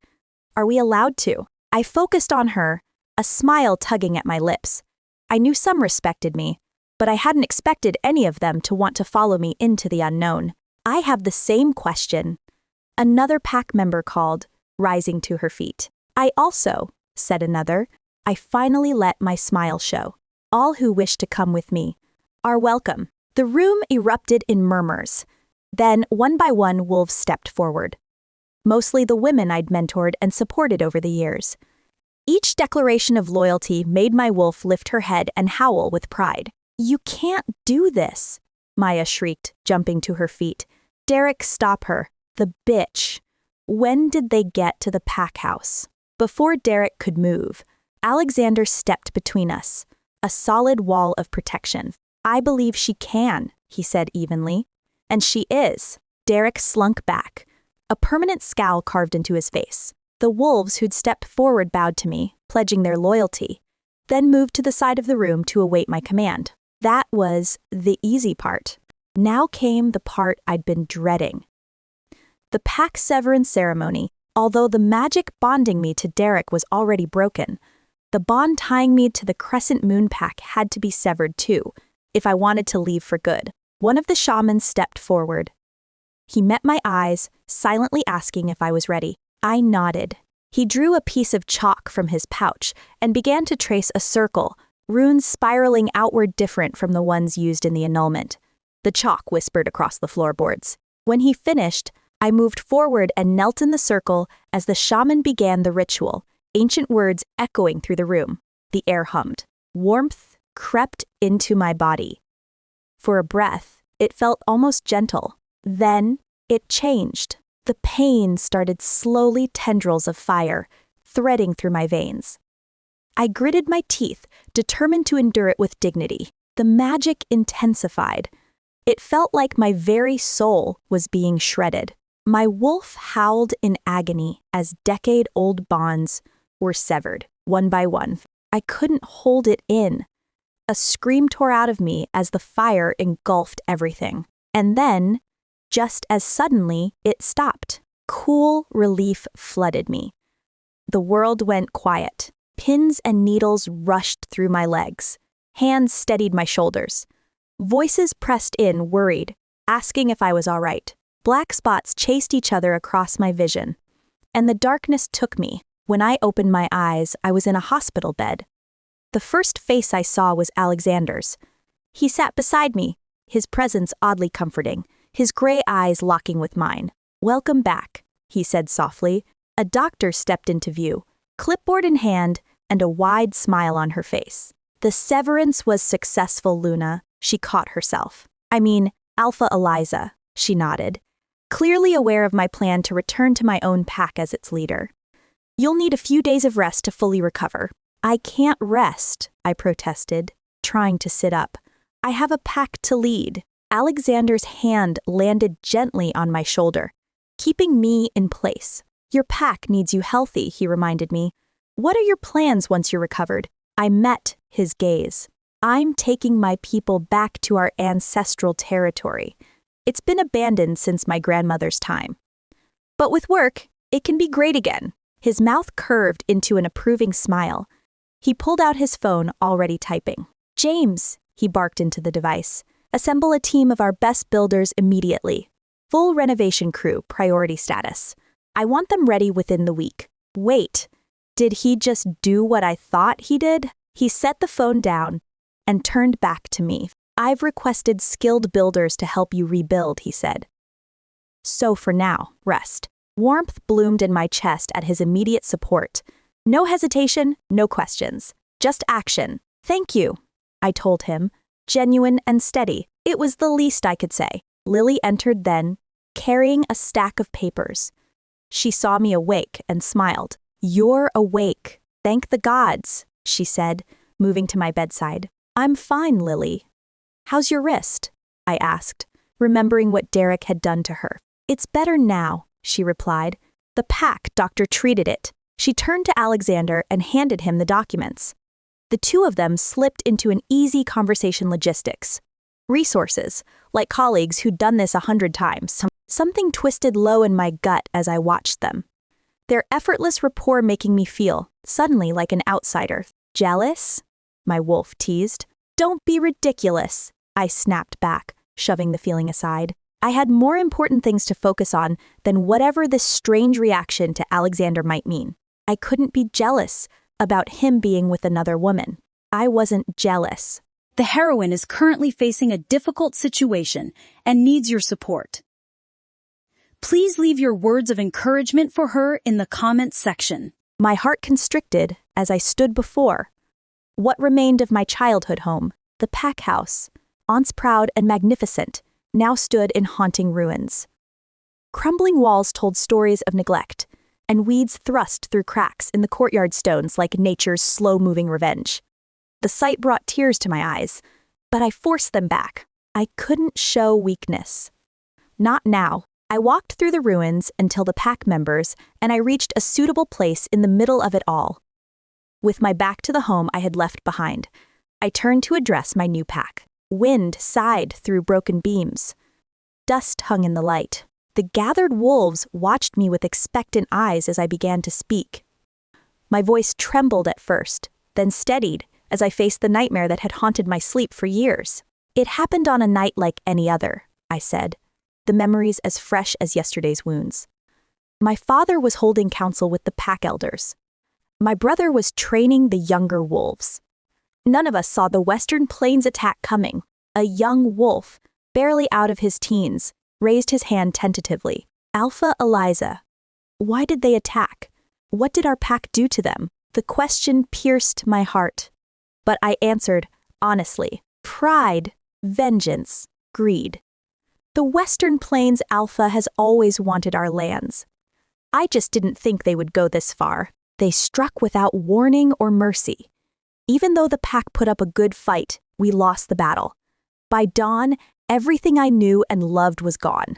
Are we allowed to? I focused on her, a smile tugging at my lips. I knew some respected me, but I hadn't expected any of them to want to follow me into the unknown. I have the same question. Another pack member called, rising to her feet. I also, said another. I finally let my smile show. All who wish to come with me are welcome. The room erupted in murmurs. Then, one by one, wolves stepped forward. Mostly the women I'd mentored and supported over the years. Each declaration of loyalty made my wolf lift her head and howl with pride. You can't do this, Maya shrieked, jumping to her feet. Derek, stop her. The bitch. When did they get to the pack house? Before Derek could move, Alexander stepped between us, a solid wall of protection. I believe she can, he said evenly. And she is. Derek slunk back, a permanent scowl carved into his face. The wolves who'd stepped forward bowed to me, pledging their loyalty, then moved to the side of the room to await my command. That was the easy part. Now came the part I'd been dreading. The pack severance ceremony. Although the magic bonding me to Derek was already broken, the bond tying me to the Crescent Moon Pack had to be severed too, if I wanted to leave for good. One of the shamans stepped forward. He met my eyes, silently asking if I was ready. I nodded. He drew a piece of chalk from his pouch and began to trace a circle, runes spiraling outward different from the ones used in the annulment. The chalk whispered across the floorboards. When he finished, I moved forward and knelt in the circle as the shaman began the ritual, ancient words echoing through the room. The air hummed. Warmth crept into my body. For a breath, it felt almost gentle. Then, it changed. The pain started slowly, tendrils of fire, threading through my veins. I gritted my teeth, determined to endure it with dignity. The magic intensified. It felt like my very soul was being shredded. My wolf howled in agony as decade-old bonds were severed, one by one. I couldn't hold it in. A scream tore out of me as the fire engulfed everything. And then, just as suddenly, it stopped. Cool relief flooded me. The world went quiet. Pins and needles rushed through my legs. Hands steadied my shoulders. Voices pressed in, worried, asking if I was all right. Black spots chased each other across my vision. And the darkness took me. When I opened my eyes, I was in a hospital bed. The first face I saw was Alexander's. He sat beside me, his presence oddly comforting, his gray eyes locking with mine. "Welcome back," he said softly. A doctor stepped into view, clipboard in hand and a wide smile on her face. "The severance was successful, Luna," she caught herself. "I mean, Alpha Eliza," she nodded, clearly aware of my plan to return to my own pack as its leader. "You'll need a few days of rest to fully recover." "I can't rest," I protested, trying to sit up. "I have a pack to lead." Alexander's hand landed gently on my shoulder, keeping me in place. "Your pack needs you healthy," he reminded me. "What are your plans once you're recovered?" I met his gaze. "I'm taking my people back to our ancestral territory. It's been abandoned since my grandmother's time. But with work, it can be great again." His mouth curved into an approving smile. He pulled out his phone, already typing. "James," he barked into the device, "assemble a team of our best builders immediately. Full renovation crew, priority status. I want them ready within the week." Wait, did he just do what I thought he did? He set the phone down and turned back to me. "I've requested skilled builders to help you rebuild," he said. "So for now, rest." Warmth bloomed in my chest at his immediate support. No hesitation, no questions. Just action. "Thank you," I told him, genuine and steady. It was the least I could say. Lily entered then, carrying a stack of papers. She saw me awake and smiled. "You're awake. Thank the gods," she said, moving to my bedside. "I'm fine, Lily." "How's your wrist?" I asked, remembering what Derek had done to her. "It's better now," she replied. "The pack doctor treated it." She turned to Alexander and handed him the documents. The two of them slipped into an easy conversation logistics. Resources, like colleagues who'd done this 100 times. Something twisted low in my gut as I watched them. Their effortless rapport making me feel, suddenly like an outsider. "Jealous?" my wolf teased. "Don't be ridiculous," I snapped back, shoving the feeling aside. I had more important things to focus on than whatever this strange reaction to Alexander might mean. I couldn't be jealous about him being with another woman. I wasn't jealous.
The heroine is currently facing a difficult situation and needs your support. Please leave your words of encouragement for her in the comments section.
My heart constricted as I stood before what remained of my childhood home, the pack house, once proud and magnificent, now stood in haunting ruins. Crumbling walls told stories of neglect, and weeds thrust through cracks in the courtyard stones like nature's slow-moving revenge. The sight brought tears to my eyes, but I forced them back. I couldn't show weakness. Not now. I walked through the ruins until the pack members, and I reached a suitable place in the middle of it all. With my back to the home I had left behind, I turned to address my new pack. Wind sighed through broken beams. Dust hung in the light. The gathered wolves watched me with expectant eyes as I began to speak. My voice trembled at first, then steadied as I faced the nightmare that had haunted my sleep for years. "It happened on a night like any other," I said, the memories as fresh as yesterday's wounds. "My father was holding council with the pack elders. My brother was training the younger wolves. None of us saw the Western Plains attack coming. A young wolf, barely out of his teens, raised his hand tentatively. Alpha Eliza. Why did they attack? What did our pack do to them? The question pierced my heart. But I answered, honestly, pride, vengeance, greed. The Western Plains Alpha has always wanted our lands. I just didn't think they would go this far. They struck without warning or mercy. Even though the pack put up a good fight, we lost the battle. By dawn, everything I knew and loved was gone.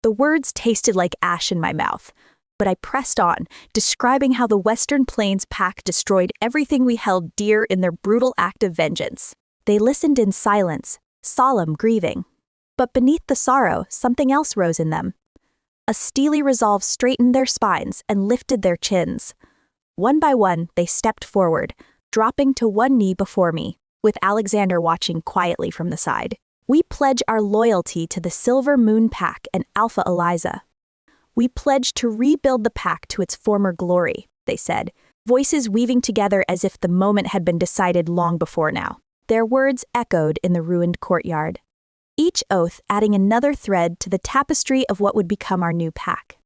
The words tasted like ash in my mouth, but I pressed on, describing how the Western Plains pack destroyed everything we held dear in their brutal act of vengeance. They listened in silence, solemn grieving. But beneath the sorrow, something else rose in them. A steely resolve straightened their spines and lifted their chins. One by one, they stepped forward, dropping to one knee before me, with Alexander watching quietly from the side. We pledge our loyalty to the Silver Moon Pack and Alpha Eliza. We pledge to rebuild the pack to its former glory, they said, voices weaving together as if the moment had been decided long before now. Their words echoed in the ruined courtyard, each oath adding another thread to the tapestry of what would become our new pack.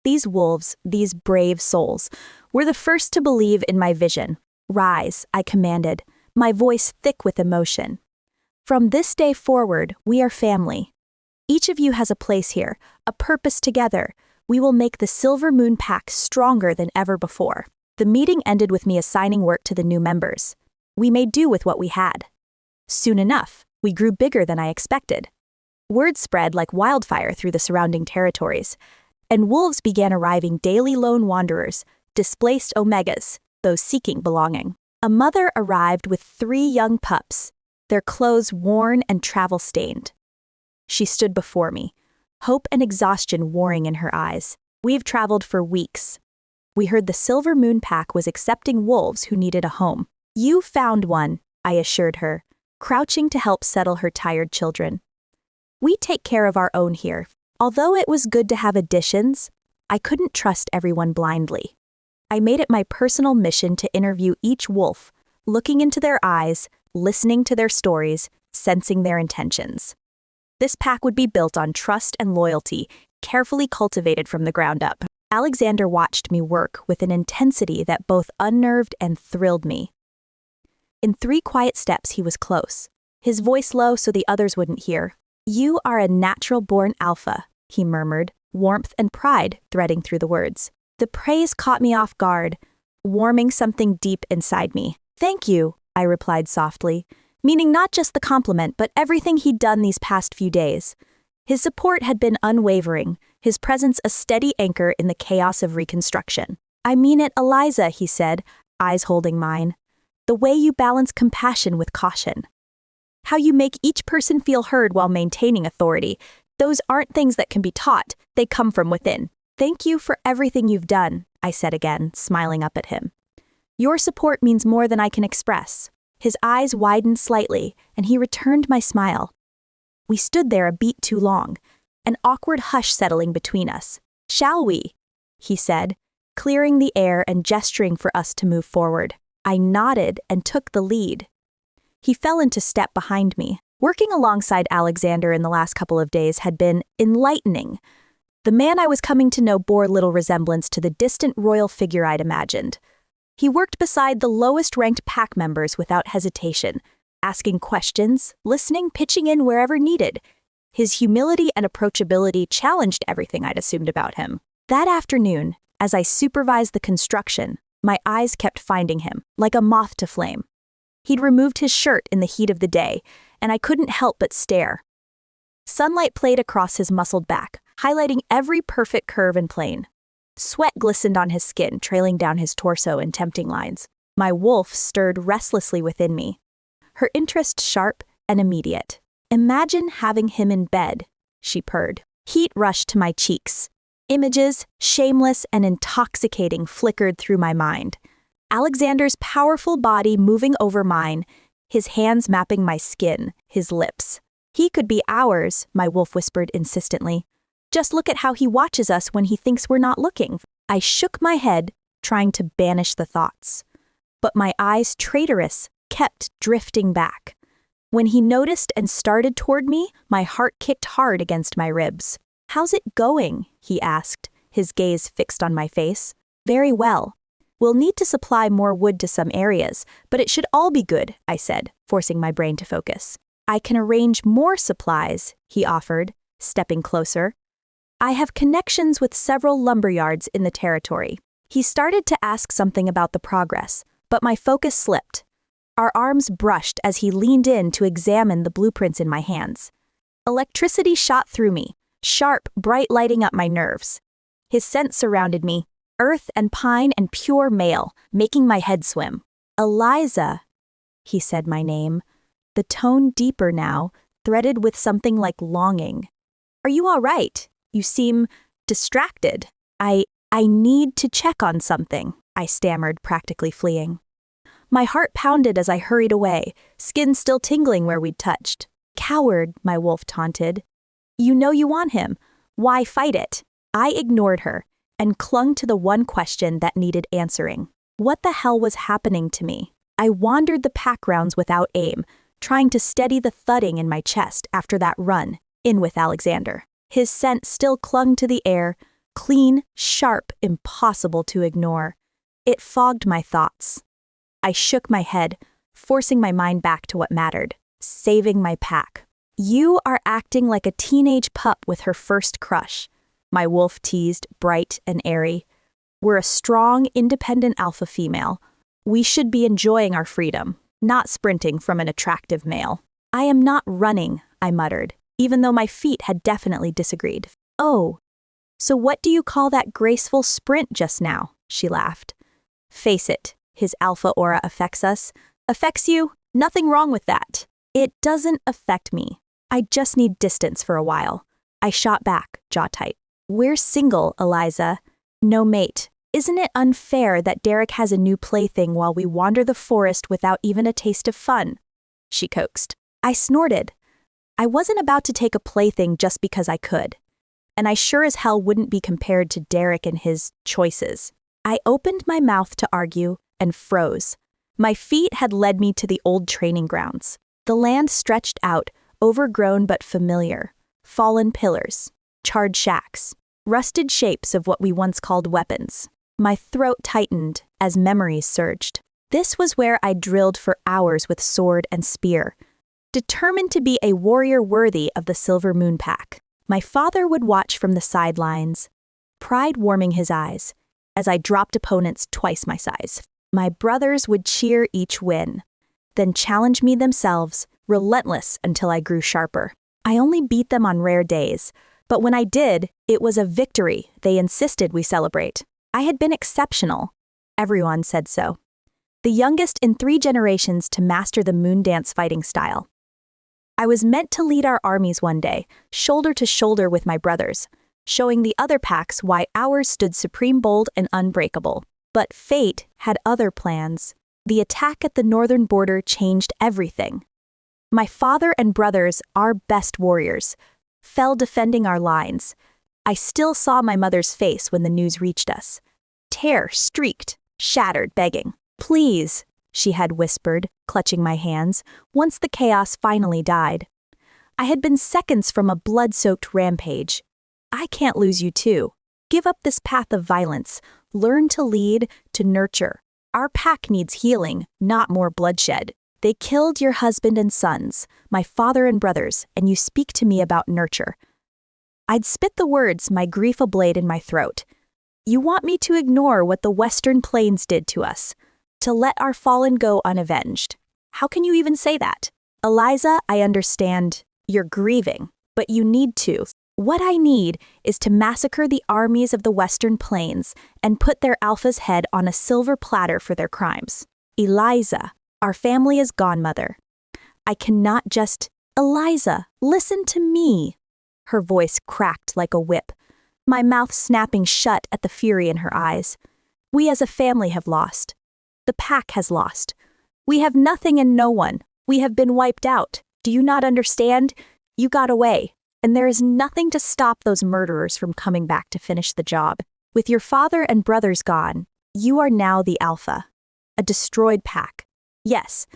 These wolves, these brave souls, were the first to believe in my vision. Rise, I commanded, my voice thick with emotion. From this day forward, we are family. Each of you has a place here, a purpose together. We will make the Silver Moon Pack stronger than ever before. The meeting ended with me assigning work to the new members. We made do with what we had. Soon enough, we grew bigger than I expected. Word spread like wildfire through the surrounding territories, and wolves began arriving daily lone wanderers, displaced omegas, those seeking belonging. A mother arrived with 3 young pups, their clothes worn and travel-stained. She stood before me, hope and exhaustion warring in her eyes. We've traveled for weeks. We heard the Silver Moon Pack was accepting wolves who needed a home. You found one, I assured her, crouching to help settle her tired children. We take care of our own here. Although it was good to have additions, I couldn't trust everyone blindly. I made it my personal mission to interview each wolf, looking into their eyes, listening to their stories, sensing their intentions. This pack would be built on trust and loyalty, carefully cultivated from the ground up. Alexander watched me work with an intensity that both unnerved and thrilled me. In 3 quiet steps, he was close, his voice low so the others wouldn't hear. You are a natural-born alpha, he murmured, warmth and pride threading through the words. The praise caught me off guard, warming something deep inside me. Thank you, I replied softly, meaning not just the compliment but everything he'd done these past few days. His support had been unwavering, his presence a steady anchor in the chaos of reconstruction. I mean it, Eliza, he said, eyes holding mine. The way you balance compassion with caution. How you make each person feel heard while maintaining authority. Those aren't things that can be taught, they come from within. Thank you for everything you've done, I said again, smiling up at him. Your support means more than I can express. His eyes widened slightly, and he returned my smile. We stood there a beat too long, an awkward hush settling between us. Shall we? He said, clearing the air and gesturing for us to move forward. I nodded and took the lead. He fell into step behind me. Working alongside Alexander in the last couple of days had been enlightening. The man I was coming to know bore little resemblance to the distant royal figure I'd imagined. He worked beside the lowest-ranked pack members without hesitation, asking questions, listening, pitching in wherever needed. His humility and approachability challenged everything I'd assumed about him. That afternoon, as I supervised the construction, my eyes kept finding him, like a moth to flame. He'd removed his shirt in the heat of the day, and I couldn't help but stare. Sunlight played across his muscled back, highlighting every perfect curve and plane. Sweat glistened on his skin, trailing down his torso in tempting lines. My wolf stirred restlessly within me, her interest sharp and immediate. Imagine having him in bed, she purred. Heat rushed to my cheeks. Images, shameless and intoxicating, flickered through my mind. Alexander's powerful body moving over mine, his hands mapping my skin, his lips. He could be ours, my wolf whispered insistently. Just look at how he watches us when he thinks we're not looking. I shook my head, trying to banish the thoughts. But my eyes, traitorous, kept drifting back. When he noticed and started toward me, my heart kicked hard against my ribs. How's it going? He asked, his gaze fixed on my face. Very well. We'll need to supply more wood to some areas, but it should all be good, I said, forcing my brain to focus. I can arrange more supplies, he offered, stepping closer. I have connections with several lumberyards in the territory. He started to ask something about the progress, but my focus slipped. Our arms brushed as he leaned in to examine the blueprints in my hands. Electricity shot through me, sharp, bright lighting up my nerves. His scent surrounded me, earth and pine and pure male, making my head swim. Eliza, he said my name, the tone deeper now, threaded with something like longing. Are you all right? You seem distracted. I need to check on something, I stammered, practically fleeing. My heart pounded as I hurried away, skin still tingling where we'd touched. Coward, my wolf taunted. You know you want him. Why fight it? I ignored her and clung to the one question that needed answering. What the hell was happening to me? I wandered the pack rounds without aim, trying to steady the thudding in my chest after that run, in with Alexander. His scent still clung to the air, clean, sharp, impossible to ignore. It fogged my thoughts. I shook my head, forcing my mind back to what mattered, saving my pack. You are acting like a teenage pup with her first crush, my wolf teased, bright and airy. We're a strong, independent alpha female. We should be enjoying our freedom, not sprinting from an attractive male. I am not running, I muttered, even though my feet had definitely disagreed. Oh, so what do you call that graceful sprint just now? She laughed. Face it, his alpha aura affects us. Affects you? Nothing wrong with that. It doesn't affect me. I just need distance for a while. I shot back, jaw tight. We're single, Eliza. No mate. Isn't it unfair that Derek has a new plaything while we wander the forest without even a taste of fun? She coaxed. I snorted. I wasn't about to take a plaything just because I could. And I sure as hell wouldn't be compared to Derek and his choices. I opened my mouth to argue and froze. My feet had led me to the old training grounds. The land stretched out, overgrown but familiar. Fallen pillars, charred shacks, rusted shapes of what we once called weapons. My throat tightened as memories surged. This was where I drilled for hours with sword and spear, determined to be a warrior worthy of the Silver Moon Pack. My father would watch from the sidelines, pride warming his eyes, as I dropped opponents twice my size. My brothers would cheer each win, then challenge me themselves, relentless until I grew sharper. I only beat them on rare days, but when I did, it was a victory they insisted we celebrate. I had been exceptional. Everyone said so. The youngest in 3 generations to master the moon dance fighting style. I was meant to lead our armies one day, shoulder to shoulder with my brothers, showing the other packs why ours stood supreme, bold, and unbreakable. But fate had other plans. The attack at the northern border changed everything. My father and brothers, our best warriors, fell defending our lines. I still saw my mother's face when the news reached us. Tear, streaked, shattered, begging. Please, she had whispered, clutching my hands, once the chaos finally died. I had been seconds from a blood-soaked rampage. I can't lose you too. Give up this path of violence. Learn to lead, to nurture. Our pack needs healing, not more bloodshed. They killed your husband and sons, my father and brothers, and you speak to me about nurture. I'd spit the words, my grief ablaze in my throat. You want me to ignore what the Western Plains did to us, to let our fallen go unavenged. How can you even say that? Eliza, I understand you're grieving, but you need to. What I need is to massacre the armies of the Western Plains and put their alpha's head on a silver platter for their crimes. Eliza, our family is gone, Mother. I cannot just... Eliza, listen to me. Her voice cracked like a whip, my mouth snapping shut at the fury in her eyes. We as a family have lost. The pack has lost. We have nothing and no one. We have been wiped out. Do you not understand? You got away, and there is nothing to stop those murderers from coming back to finish the job. With your father and brothers gone, you are now the alpha, a destroyed pack. Yes,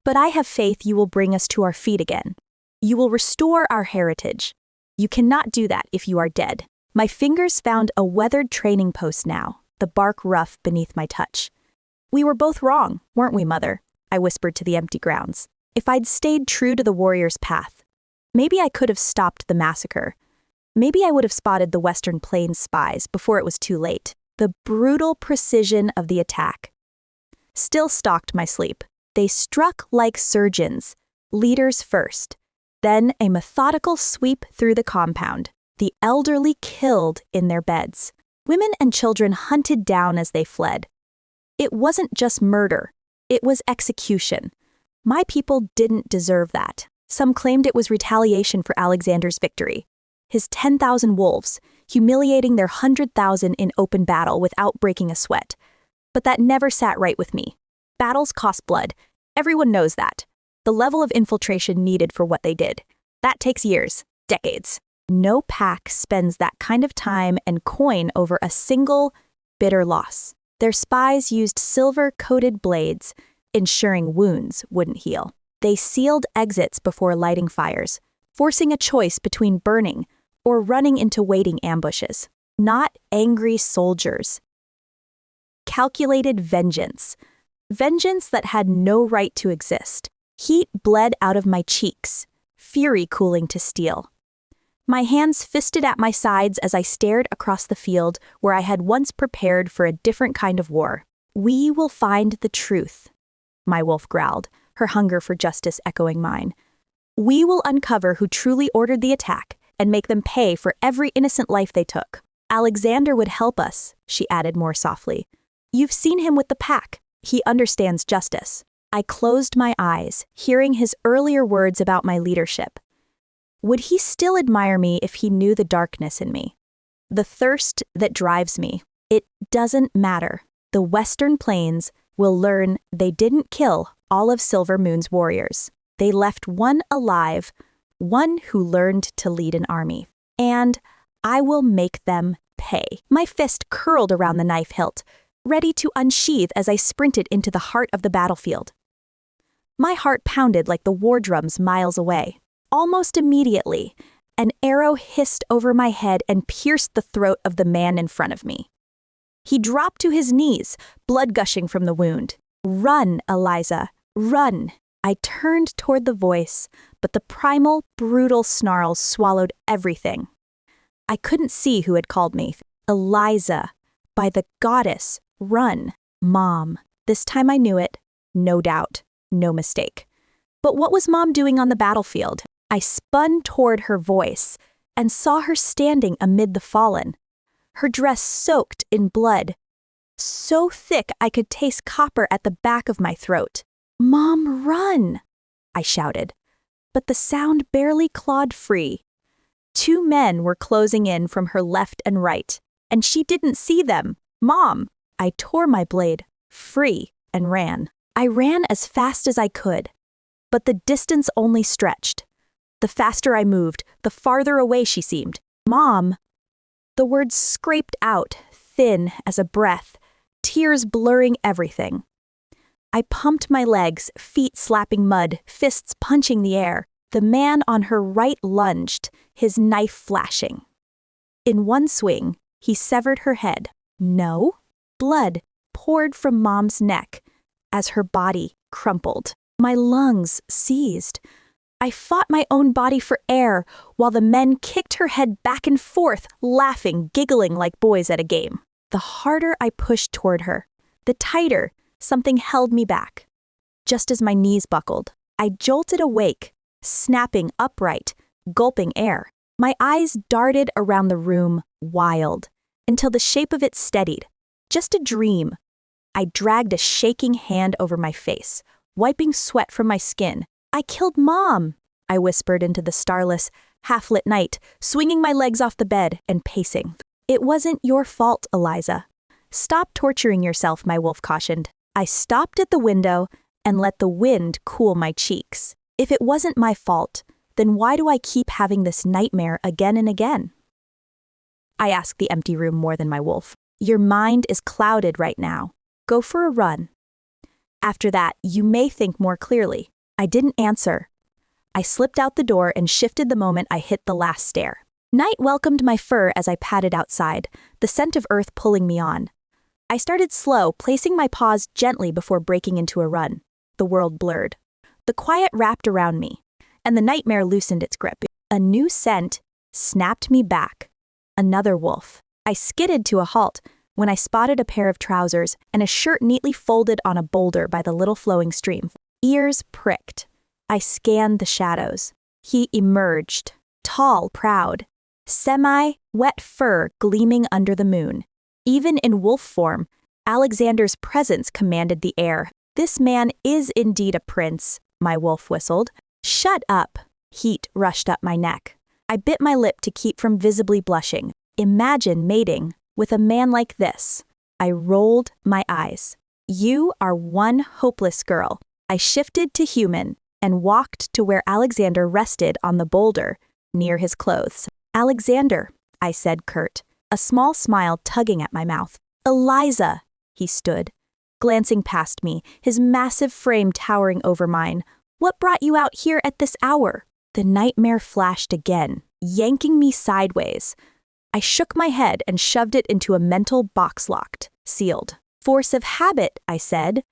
but I have faith you will bring us to our feet again. You will restore our heritage. You cannot do that if you are dead. My fingers found a weathered training post now, the bark rough beneath my touch. We were both wrong, weren't we, Mother? I whispered to the empty grounds. If I'd stayed true to the warrior's path, maybe I could have stopped the massacre. Maybe I would have spotted the Western Plains spies before it was too late. The brutal precision of the attack still stalked my sleep. They struck like surgeons, leaders first, then a methodical sweep through the compound, the elderly killed in their beds, women and children hunted down as they fled. It wasn't just murder, it was execution. My people didn't deserve that. Some claimed it was retaliation for Alexander's victory. His 10,000 wolves, humiliating their 100,000 in open battle without breaking a sweat. But that never sat right with me. Battles cost blood. Everyone knows that. The level of infiltration needed for what they did. That takes years, decades. No pack spends that kind of time and coin over a single, bitter loss. Their spies used silver-coated blades, ensuring wounds wouldn't heal. They sealed exits before lighting fires, forcing a choice between burning or running into waiting ambushes. Not angry soldiers. Calculated vengeance. Vengeance that had no right to exist. Heat bled out of my cheeks, fury cooling to steel. My hands fisted at my sides as I stared across the field where I had once prepared for a different kind of war. We will find the truth, my wolf growled, her hunger for justice echoing mine. We will uncover who truly ordered the attack and make them pay for every innocent life they took. Alexander would help us, she added more softly. You've seen him with the pack. He understands justice. I closed my eyes, hearing his earlier words about my leadership. Would he still admire me if he knew the darkness in me? The thirst that drives me. It doesn't matter. The Western Plains will learn they didn't kill all of Silver Moon's warriors. They left one alive, one who learned to lead an army. And I will make them pay. My fist curled around the knife hilt, ready to unsheath as I sprinted into the heart of the battlefield. My heart pounded like the war drums miles away. Almost immediately, an arrow hissed over my head and pierced the throat of the man in front of me. He dropped to his knees, blood gushing from the wound. Run, Eliza, run. I turned toward the voice, but the primal, brutal snarls swallowed everything. I couldn't see who had called me. Eliza, by the goddess, run. Mom. This time I knew it. No doubt. No mistake. But what was Mom doing on the battlefield? I spun toward her voice and saw her standing amid the fallen. Her dress soaked in blood, so thick I could taste copper at the back of my throat. Mom, run! I shouted, but the sound barely clawed free. 2 men were closing in from her left and right, and she didn't see them. Mom! I tore my blade free and ran. I ran as fast as I could, but the distance only stretched. The faster I moved, the farther away she seemed. Mom! The words scraped out, thin as a breath, tears blurring everything. I pumped my legs, feet slapping mud, fists punching the air. The man on her right lunged, his knife flashing. In one swing, he severed her head. No, blood poured from Mom's neck as her body crumpled. My lungs seized. I fought my own body for air while the men kicked her head back and forth, laughing, giggling like boys at a game. The harder I pushed toward her, the tighter something held me back. Just as my knees buckled, I jolted awake, snapping upright, gulping air. My eyes darted around the room, wild, until the shape of it steadied. Just a dream. I dragged a shaking hand over my face, wiping sweat from my skin. I killed Mom, I whispered into the starless, half-lit night, swinging my legs off the bed and pacing. It wasn't your fault, Eliza. Stop torturing yourself, my wolf cautioned. I stopped at the window and let the wind cool my cheeks. If it wasn't my fault, then why do I keep having this nightmare again and again? I asked the empty room more than my wolf. Your mind is clouded right now. Go for a run. After that, you may think more clearly. I didn't answer. I slipped out the door and shifted the moment I hit the last stair. Night welcomed my fur as I padded outside, the scent of earth pulling me on. I started slow, placing my paws gently before breaking into a run. The world blurred. The quiet wrapped around me, and the nightmare loosened its grip. A new scent snapped me back. Another wolf. I skidded to a halt when I spotted a pair of trousers and a shirt neatly folded on a boulder by the little flowing stream. Ears pricked. I scanned the shadows. He emerged, tall, proud, semi-wet fur gleaming under the moon. Even in wolf form, Alexander's presence commanded the air. "This man is indeed a prince," my wolf whistled. "Shut up." Heat rushed up my neck. I bit my lip to keep from visibly blushing. Imagine mating with a man like this. I rolled my eyes. "You are one hopeless girl." I shifted to human and walked to where Alexander rested on the boulder near his clothes. "Alexander," I said curt, a small smile tugging at my mouth. "Eliza," he stood, glancing past me, his massive frame towering over mine. "What brought you out here at this hour?" The nightmare flashed again, yanking me sideways. I shook my head and shoved it into a mental box locked, sealed. "Force of habit," I said.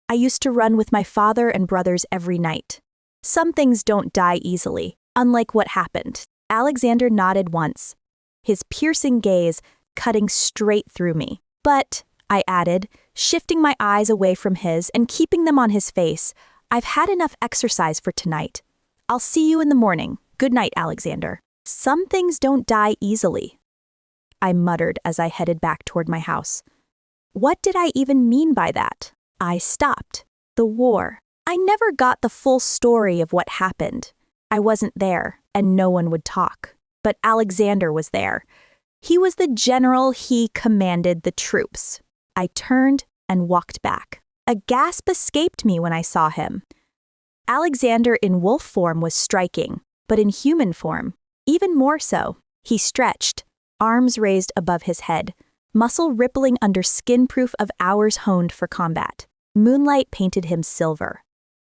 "I used to run with my father and brothers every night. Some things don't die easily, unlike what happened." Alexander nodded once, his piercing gaze cutting straight through me. "But," I added, shifting my eyes away from his and keeping them on his face, "I've had enough exercise for tonight. I'll see you in the morning. Good night, Alexander." "Some things don't die easily," I muttered as I headed back toward my house. What did I even mean by that? I stopped. The war. I never got the full story of what happened. I wasn't there, and no one would talk. But Alexander was there. He was the general, he commanded the troops. I turned and walked back. A gasp escaped me when I saw him. Alexander in wolf form was striking, but in human form, even more so. He stretched, arms raised above his head, muscle rippling under skin proof of hours honed for combat. Moonlight painted him silver.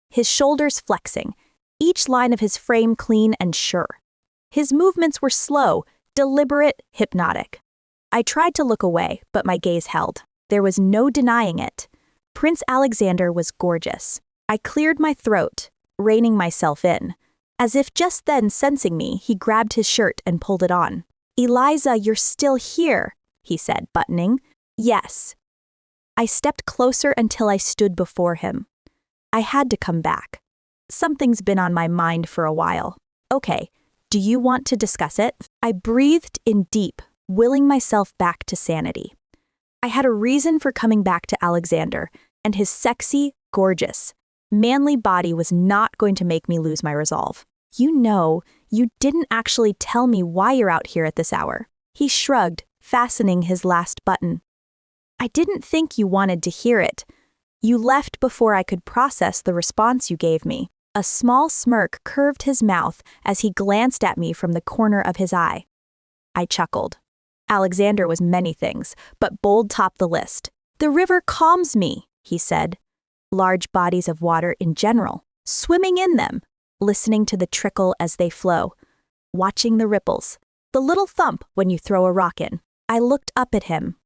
His shoulders flexing, each line of his frame clean and sure. His movements were slow, deliberate, hypnotic. I tried to look away, but my gaze held. There was no denying it. Prince Alexander was gorgeous. I cleared my throat, reining myself in. As if just then sensing me, he grabbed his shirt and pulled it on. "Eliza, you're still here," he said, buttoning. "Yes." I stepped closer until I stood before him. I had to come back. Something's been on my mind for a while. "Okay, do you want to discuss it?" I breathed in deep, willing myself back to sanity. I had a reason for coming back to Alexander, and his sexy, gorgeous, manly body was not going to make me lose my resolve. You didn't actually tell me why you're out here at this hour." He shrugged, fastening his last button. "I didn't think you wanted to hear it. You left before I could process the response you gave me." A small smirk curved his mouth as he glanced at me from the corner of his eye. I chuckled. Alexander was many things, but bold topped the list. "The river calms me," he said. "Large bodies of water in general. Swimming in them, listening to the trickle as they flow, watching the ripples, the little thump when you throw a rock in." I looked up at him.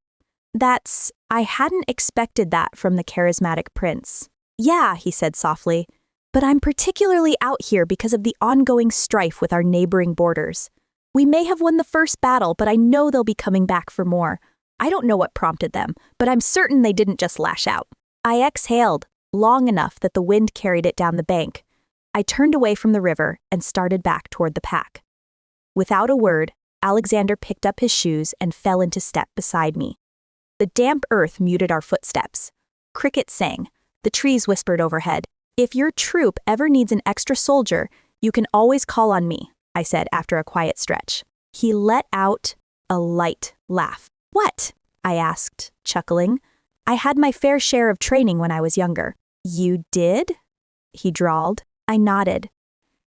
I hadn't expected that from the charismatic prince. "Yeah," he said softly, "but I'm particularly out here because of the ongoing strife with our neighboring borders. We may have won the first battle, but I know they'll be coming back for more. I don't know what prompted them, but I'm certain they didn't just lash out." I exhaled, long enough that the wind carried it down the bank. I turned away from the river and started back toward the pack. Without a word, Alexander picked up his shoes and fell into step beside me. The damp earth muted our footsteps. Crickets sang. The trees whispered overhead. "If your troop ever needs an extra soldier, you can always call on me," I said after a quiet stretch. He let out a light laugh. "What?" I asked, chuckling. "I had my fair share of training when I was younger." "You did?" he drawled. I nodded.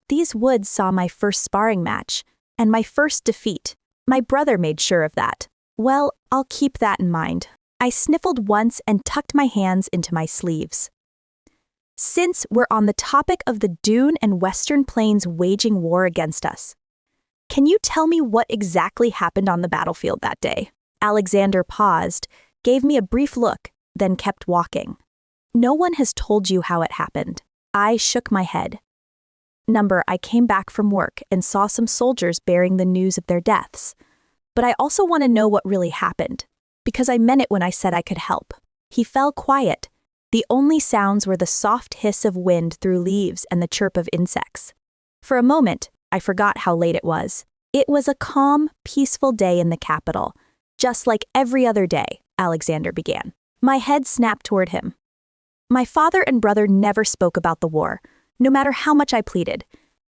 "These woods saw my first sparring match, and my first defeat. My brother made sure of that." "Well, I'll keep that in mind." I sniffled once and tucked my hands into my sleeves. "Since we're on the topic of the Dune and Western Plains waging war against us, Can you tell me what exactly happened on the battlefield that day? Alexander paused, gave me a brief look, then kept walking. No one has told you how it happened. I shook my head. I came back from work and saw some soldiers bearing the news of their deaths. But I also want to know what really happened, because I meant it when I said I could help. He fell quiet. The only sounds were the soft hiss of wind through leaves and the chirp of insects. For a moment, I forgot how late it was. It was a calm, peaceful day in the capital, just like every other day, Alexander began. My head snapped toward him. My father and brother never spoke about the war, no matter how much I pleaded.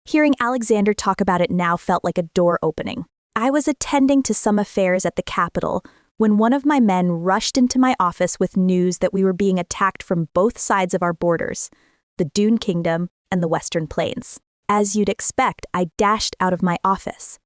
Hearing Alexander talk about it now felt like a door opening. I was attending to some affairs at the capital when one of my men rushed into my office with news that we were being attacked from both sides of our borders, the Dune Kingdom and the Western Plains. As you'd expect, I dashed out of my office.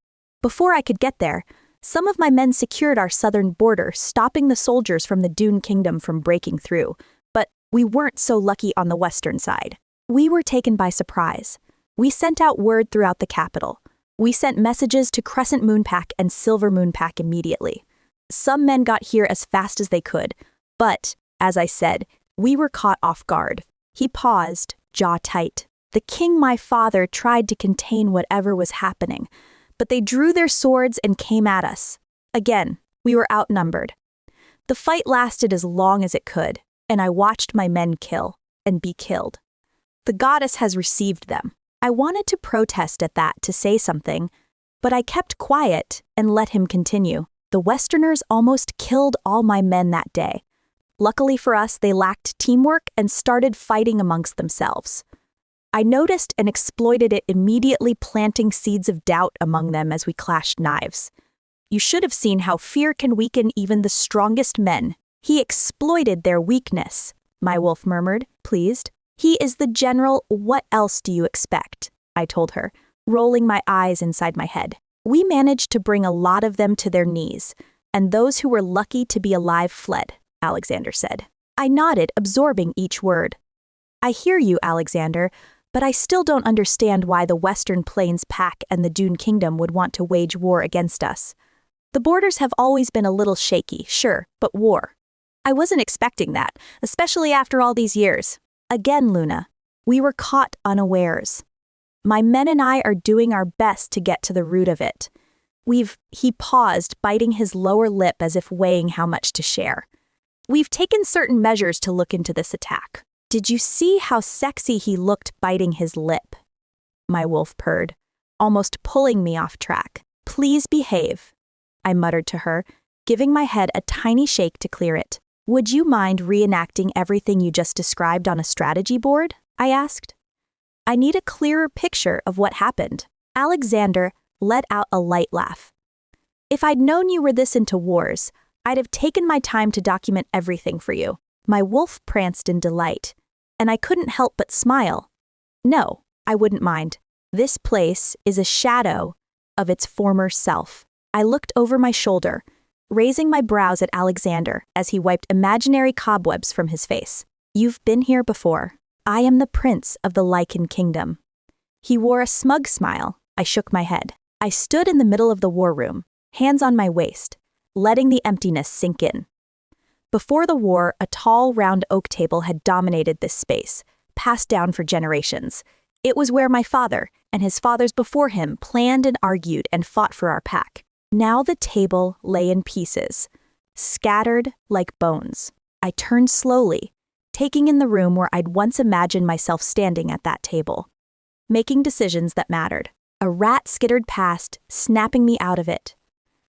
Before I could get there, some of my men secured our southern border, stopping the soldiers from the Dune Kingdom from breaking through, but we weren't so lucky on the western side. We were taken by surprise. We sent out word throughout the capital. We sent messages to Crescent Moonpack and Silver Moonpack immediately. Some men got here as fast as they could, but, as I said, we were caught off guard. He paused, jaw tight. The king, my father, tried to contain whatever was happening, but they drew their swords and came at us. Again, we were outnumbered. The fight lasted as long as it could, and I watched my men kill and be killed. The goddess has received them. I wanted to protest at that, to say something, but I kept quiet and let him continue. The Westerners almost killed all my men that day. Luckily for us, they lacked teamwork and started fighting amongst themselves. I noticed and exploited it, immediately planting seeds of doubt among them as we clashed knives. You should have seen how fear can weaken even the strongest men. He exploited their weakness, my wolf murmured, pleased. He is the general. What else do you expect? I told her, rolling my eyes inside my head. We managed to bring a lot of them to their knees, and those who were lucky to be alive fled, Alexander said. I nodded, absorbing each word. I hear you, Alexander, but I still don't understand why the Western Plains Pack and the Dune Kingdom would want to wage war against us. The borders have always been a little shaky, sure, but war. I wasn't expecting that, especially after all these years. Again, Luna, we were caught unawares. My men and I are doing our best to get to the root of it. He paused, biting his lower lip as if weighing how much to share. We've taken certain measures to look into this attack. Did you see how sexy he looked biting his lip? My wolf purred, almost pulling me off track. Please behave, I muttered to her, giving my head a tiny shake to clear it. Would you mind reenacting everything you just described on a strategy board? I asked. I need a clearer picture of what happened. Alexander let out a light laugh. If I'd known you were this into wars, I'd have taken my time to document everything for you. My wolf pranced in delight, and I couldn't help but smile. No, I wouldn't mind. This place is a shadow of its former self. I looked over my shoulder, raising my brows at Alexander as he wiped imaginary cobwebs from his face. You've been here before. I am the prince of the LYCAN kingdom. He wore a smug smile. I shook my head. I stood in the middle of the war room, hands on my waist, letting the emptiness sink in. Before the war, a tall, round oak table had dominated this space, passed down for generations. It was where my father, and his fathers before him, planned and argued and fought for our pack. Now the table lay in pieces, scattered like bones. I turned slowly, taking in the room where I'd once imagined myself standing at that table, making decisions that mattered. A rat skittered past, snapping me out of it.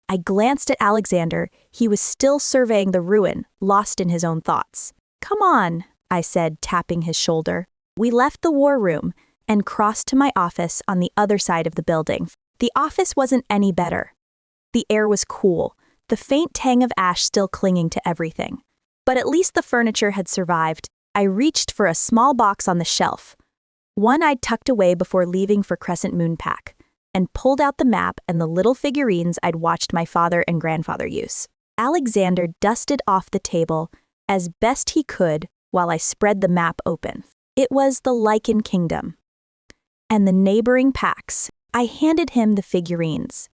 I glanced at Alexander. He was still surveying the ruin, lost in his own thoughts. Come on, I said, tapping his shoulder. We left the war room and crossed to my office on the other side of the building. The office wasn't any better. The air was cool, the faint tang of ash still clinging to everything. But at least the furniture had survived. I reached for a small box on the shelf, one I'd tucked away before leaving for Crescent Moonpack, and pulled out the map and the little figurines I'd watched my father and grandfather use. Alexander dusted off the table as best he could while I spread the map open. It was the LYCAN kingdom, and the neighboring packs. I handed him the figurines.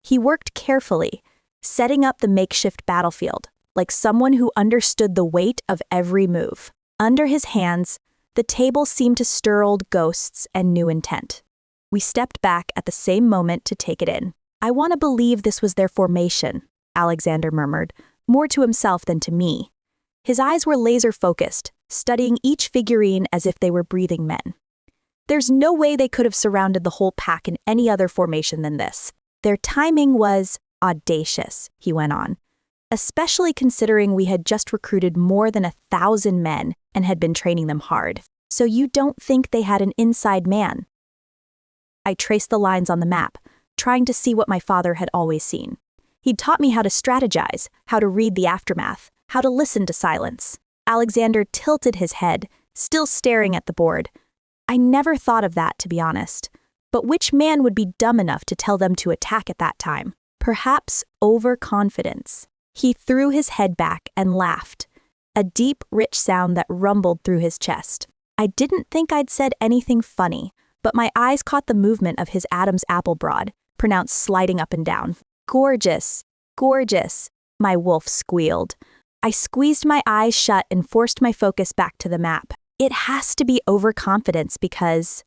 He worked carefully, setting up the makeshift battlefield, like someone who understood the weight of every move. Under his hands, the table seemed to stir old ghosts and new intent. We stepped back at the same moment to take it in. I want to believe this was their formation, Alexander murmured, more to himself than to me. His eyes were laser-focused, studying each figurine as if they were breathing men. There's no way they could have surrounded the whole pack in any other formation than this. Their timing was audacious, he went on, especially considering we had just recruited more than 1,000 men and had been training them hard. So you don't think they had an inside man? I traced the lines on the map, trying to see what my father had always seen. He'd taught me how to strategize, how to read the aftermath, how to listen to silence. Alexander tilted his head, still staring at the board. I never thought of that, to be honest. But which man would be dumb enough to tell them to attack at that time? Perhaps overconfidence. He threw his head back and laughed, a deep, rich sound that rumbled through his chest. I didn't think I'd said anything funny, but my eyes caught the movement of his Adam's apple broad, pronounced sliding up and down. Gorgeous, gorgeous, my wolf squealed. I squeezed my eyes shut and forced my focus back to the map. It has to be overconfidence because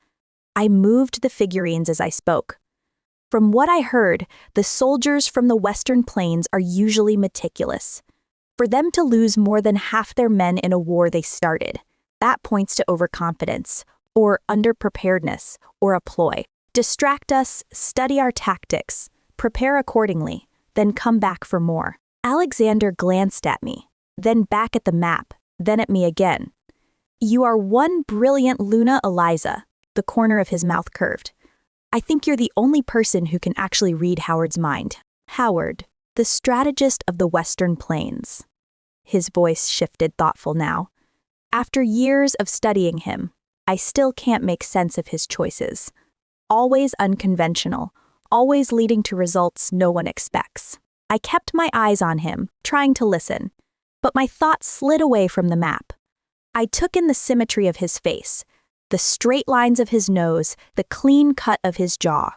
I moved the figurines as I spoke. From what I heard, the soldiers from the Western Plains are usually meticulous. For them to lose more than half their men in a war they started, that points to overconfidence, or underpreparedness, or a ploy. Distract us, study our tactics, prepare accordingly, then come back for more. Alexander glanced at me, then back at the map, then at me again. You are one brilliant Luna Eliza, the corner of his mouth curved. I think you're the only person who can actually read Howard's mind. Howard, the strategist of the Western Plains. His voice shifted thoughtful now. After years of studying him, I still can't make sense of his choices. Always unconventional, always leading to results no one expects. I kept my eyes on him, trying to listen, but my thoughts slid away from the map. I took in the symmetry of his face, the straight lines of his nose, the clean cut of his jaw.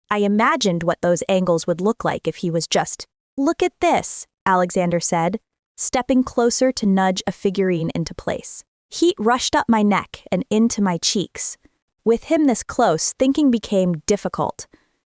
I imagined what those angles would look like if he was just, "Look at this," Alexander said, stepping closer to nudge a figurine into place. Heat rushed up my neck and into my cheeks. With him this close, thinking became difficult.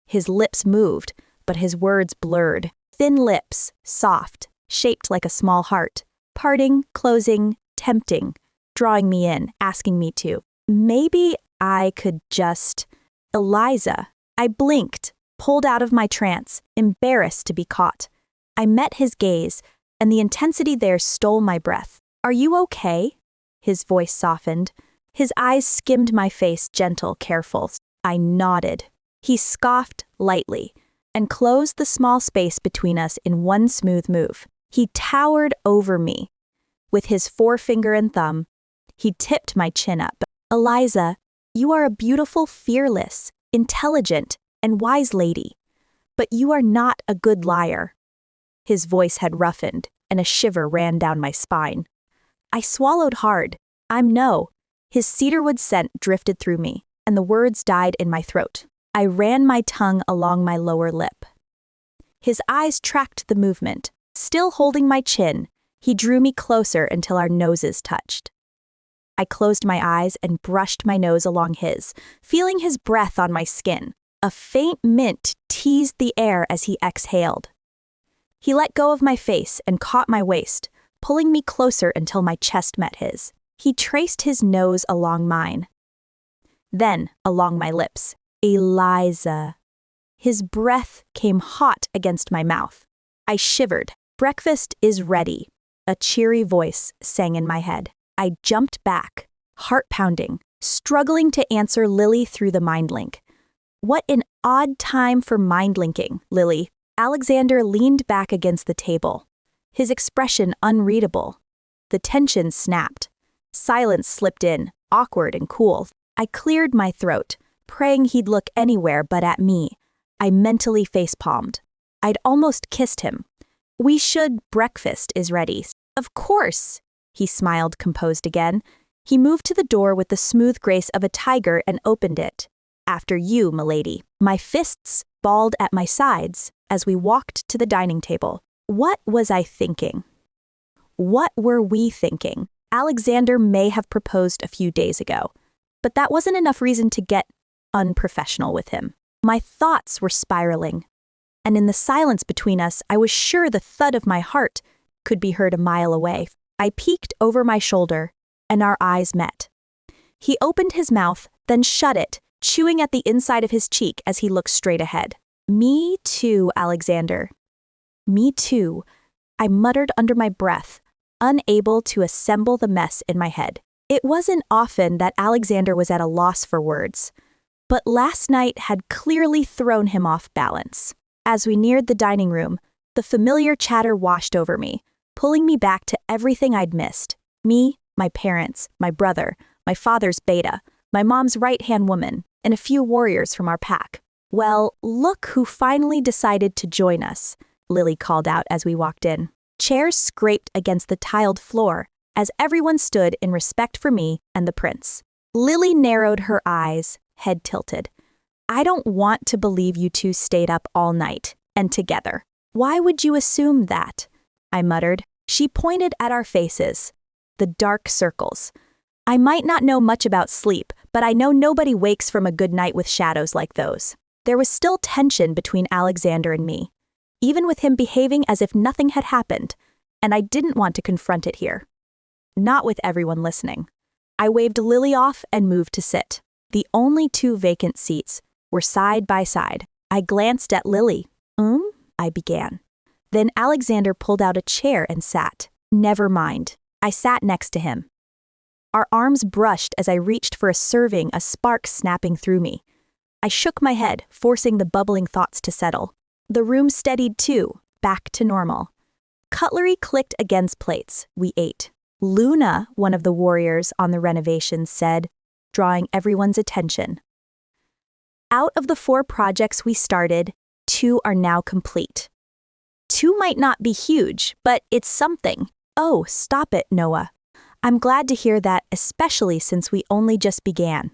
His lips moved, but his words blurred. Thin lips, soft, shaped like a small heart, parting, closing, tempting, drawing me in, asking me to. Maybe I could just... Eliza. I blinked, pulled out of my trance, embarrassed to be caught. I met his gaze, and the intensity there stole my breath. "Are you okay?" His voice softened. His eyes skimmed my face, gentle, careful. I nodded. He scoffed lightly and closed the small space between us in one smooth move. He towered over me. With his forefinger and thumb, he tipped my chin up. "Eliza, you are a beautiful, fearless, intelligent, and wise lady, but you are not a good liar." His voice had roughened, and a shiver ran down my spine. I swallowed hard. No. His cedarwood scent drifted through me, and the words died in my throat. I ran my tongue along my lower lip. His eyes tracked the movement. Still holding my chin, he drew me closer until our noses touched. I closed my eyes and brushed my nose along his, feeling his breath on my skin. A faint mint teased the air as he exhaled. He let go of my face and caught my waist, pulling me closer until my chest met his. He traced his nose along mine, then along my lips. "Eliza." His breath came hot against my mouth. I shivered. "Breakfast is ready," a cheery voice sang in my head. I jumped back, heart pounding, struggling to answer Lily through the mind link. What an odd time for mind linking, Lily. Alexander leaned back against the table, his expression unreadable. The tension snapped. Silence slipped in, awkward and cool. I cleared my throat, praying he'd look anywhere but at me. I mentally facepalmed. I'd almost kissed him. "Breakfast is ready." "Of course." He smiled, composed again. He moved to the door with the smooth grace of a tiger and opened it. After you, milady. My fists balled at my sides as we walked to the dining table. What was I thinking? What were we thinking? Alexander may have proposed a few days ago, but that wasn't enough reason to get unprofessional with him. My thoughts were spiraling, and in the silence between us, I was sure the thud of my heart could be heard a mile away. I peeked over my shoulder, and our eyes met. He opened his mouth, then shut it, chewing at the inside of his cheek as he looked straight ahead. Me too, Alexander. Me too, I muttered under my breath, unable to assemble the mess in my head. It wasn't often that Alexander was at a loss for words, but last night had clearly thrown him off balance. As we neared the dining room, the familiar chatter washed over me, pulling me back to everything I'd missed. Me, my parents, my brother, my father's beta, my mom's right-hand woman, and a few warriors from our pack. Well, look who finally decided to join us, Lily called out as we walked in. Chairs scraped against the tiled floor as everyone stood in respect for me and the prince. Lily narrowed her eyes, head tilted. I don't want to believe you two stayed up all night, and together. Why would you assume that? I muttered. She pointed at our faces, the dark circles. I might not know much about sleep, but I know nobody wakes from a good night with shadows like those. There was still tension between Alexander and me, even with him behaving as if nothing had happened, and I didn't want to confront it here. Not with everyone listening. I waved Lily off and moved to sit. The only two vacant seats were side by side. I glanced at Lily. I began. Then Alexander pulled out a chair and sat. Never mind. I sat next to him. Our arms brushed as I reached for a serving, a spark snapping through me. I shook my head, forcing the bubbling thoughts to settle. The room steadied too, back to normal. Cutlery clicked against plates. We ate. Luna, one of the warriors on the renovations, said, drawing everyone's attention. Out of the 4 projects we started, 2 are now complete. 2 might not be huge, but it's something. Oh, stop it, Noah. I'm glad to hear that, especially since we only just began.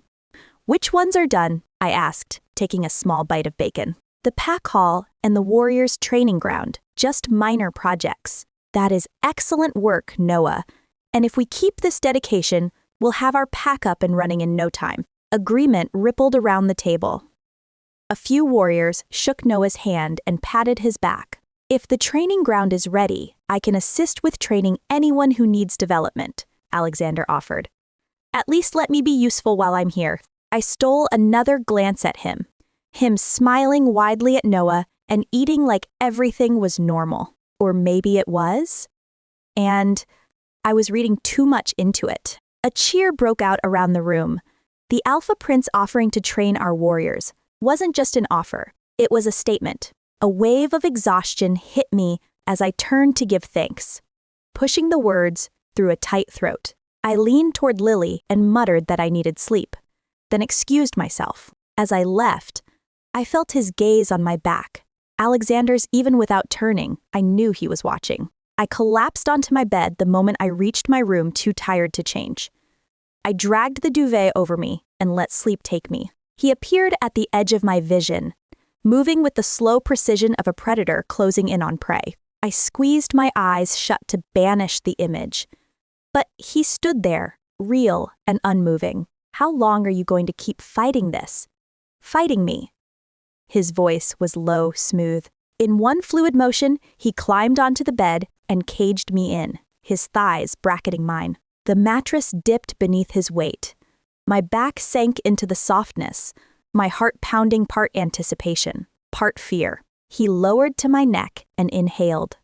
Which ones are done? I asked, taking a small bite of bacon. The pack hall and the warriors' training ground, just minor projects. That is excellent work, Noah. And if we keep this dedication, we'll have our pack up and running in no time. Agreement rippled around the table. A few warriors shook Noah's hand and patted his back. If the training ground is ready, I can assist with training anyone who needs development, Alexander offered. At least let me be useful while I'm here. I stole another glance at him smiling widely at Noah and eating like everything was normal. Or maybe it was? And I was reading too much into it. A cheer broke out around the room. The Alpha Prince offering to train our warriors wasn't just an offer, it was a statement. A wave of exhaustion hit me as I turned to give thanks, pushing the words through a tight throat. I leaned toward Lily and muttered that I needed sleep, then excused myself. As I left, I felt his gaze on my back. Alexander's even without turning, I knew he was watching. I collapsed onto my bed the moment I reached my room too tired to change. I dragged the duvet over me and let sleep take me. He appeared at the edge of my vision, moving with the slow precision of a predator closing in on prey. I squeezed my eyes shut to banish the image. But he stood there, real and unmoving. How long are you going to keep fighting this? Fighting me? His voice was low, smooth. In one fluid motion, he climbed onto the bed and caged me in, his thighs bracketing mine. The mattress dipped beneath his weight. My back sank into the softness, my heart pounding part anticipation, part fear. He lowered to my neck and inhaled.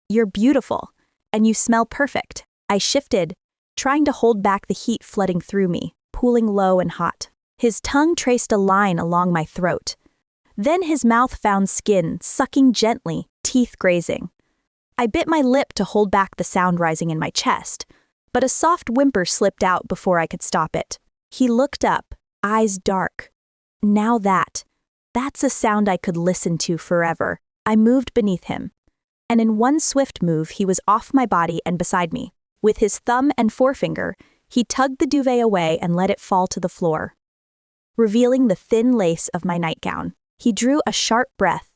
You're beautiful, and you smell perfect. I shifted, trying to hold back the heat flooding through me, pooling low and hot. His tongue traced a line along my throat. Then his mouth found skin, sucking gently, teeth grazing. I bit my lip to hold back the sound rising in my chest, but a soft whimper slipped out before I could stop it. He looked up, eyes dark. Now that's a sound I could listen to forever. I moved beneath him, and in one swift move he was off my body and beside me. With his thumb and forefinger, he tugged the duvet away and let it fall to the floor. revealing the thin lace of my nightgown. He drew a sharp breath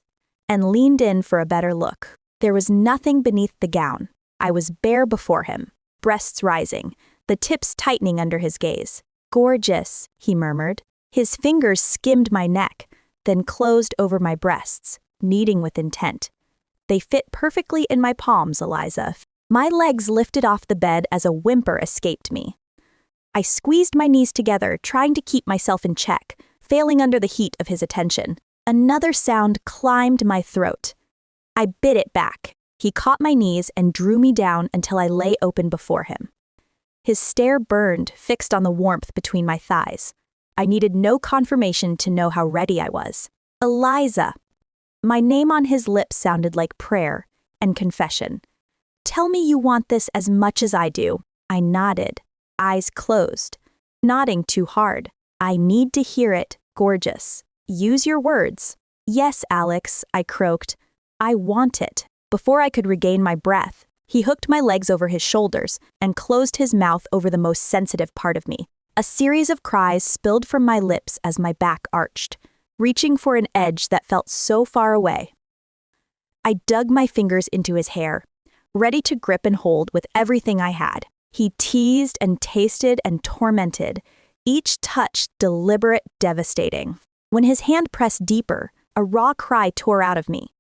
and leaned in for a better look. There was nothing beneath the gown. I was bare before him, breasts rising, the tips tightening under his gaze. "Gorgeous," he murmured. His fingers skimmed my neck, then closed over my breasts, kneading with intent. "They fit perfectly in my palms, Eliza." My legs lifted off the bed as a whimper escaped me. I squeezed my knees together, trying to keep myself in check, failing under the heat of his attention. Another sound climbed my throat. I bit it back. He caught my knees and drew me down until I lay open before him. His stare burned, fixed on the warmth between my thighs. I needed no confirmation to know how ready I was. "Eliza." My name on his lips sounded like prayer and confession. "Tell me you want this as much as I do." I nodded, eyes closed, nodding too hard. "I need to hear it, gorgeous. Use your words." "Yes, Alex," I croaked. "I want it." Before I could regain my breath, he hooked my legs over his shoulders and closed his mouth over the most sensitive part of me. A series of cries spilled from my lips as my back arched, reaching for an edge that felt so far away. I dug my fingers into his hair, ready to grip and hold with everything I had. He teased and tasted and tormented, each touch deliberate, devastating. When his hand pressed deeper, a raw cry tore out of me.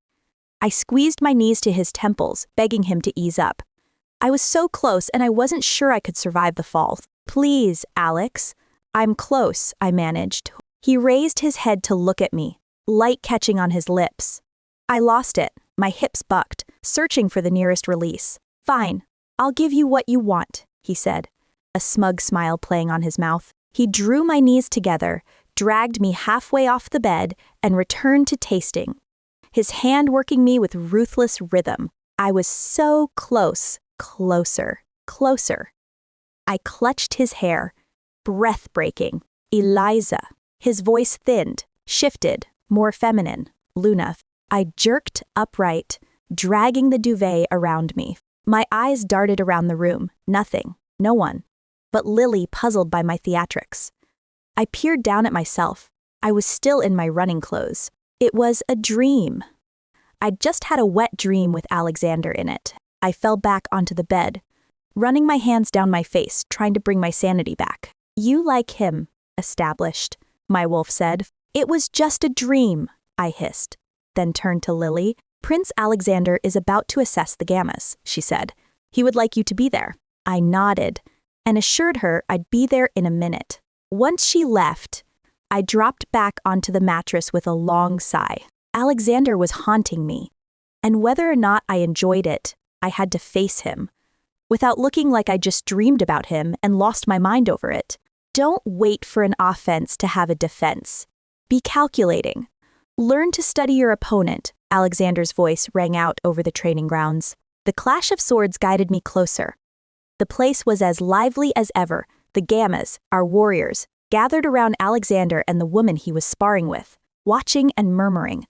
I squeezed my knees to his temples, begging him to ease up. I was so close and I wasn't sure I could survive the fall. "Please, Alex." "I'm close," I managed. He raised his head to look at me, light catching on his lips. I lost it. My hips bucked, searching for the nearest release. "Fine, I'll give you what you want," he said, a smug smile playing on his mouth. He drew my knees together, dragged me halfway off the bed, and returned to tasting, his hand working me with ruthless rhythm. I was so close, closer, closer. I clutched his hair, breath-breaking. "Eliza." His voice thinned, shifted, more feminine. "Luna." I jerked upright, dragging the duvet around me. My eyes darted around the room. Nothing, no one, but Lily puzzled by my theatrics. I peered down at myself. I was still in my running clothes. It was a dream. I'd just had a wet dream with Alexander in it. I fell back onto the bed, running my hands down my face, trying to bring my sanity back. "You like him," established, my wolf said. "It was just a dream," I hissed, then turned to Lily. "Prince Alexander is about to assess the gammas," she said. "He would like you to be there." I nodded and assured her I'd be there in a minute. Once she left, I dropped back onto the mattress with a long sigh. Alexander was haunting me, and whether or not I enjoyed it, I had to face him, without looking like I just dreamed about him and lost my mind over it. Don't wait for an offense to have a defense. Be calculating. Learn to study your opponent, Alexander's voice rang out over the training grounds. The clash of swords guided me closer. The place was as lively as ever. The gammas, our warriors, gathered around Alexander and the woman he was sparring with, watching and murmuring.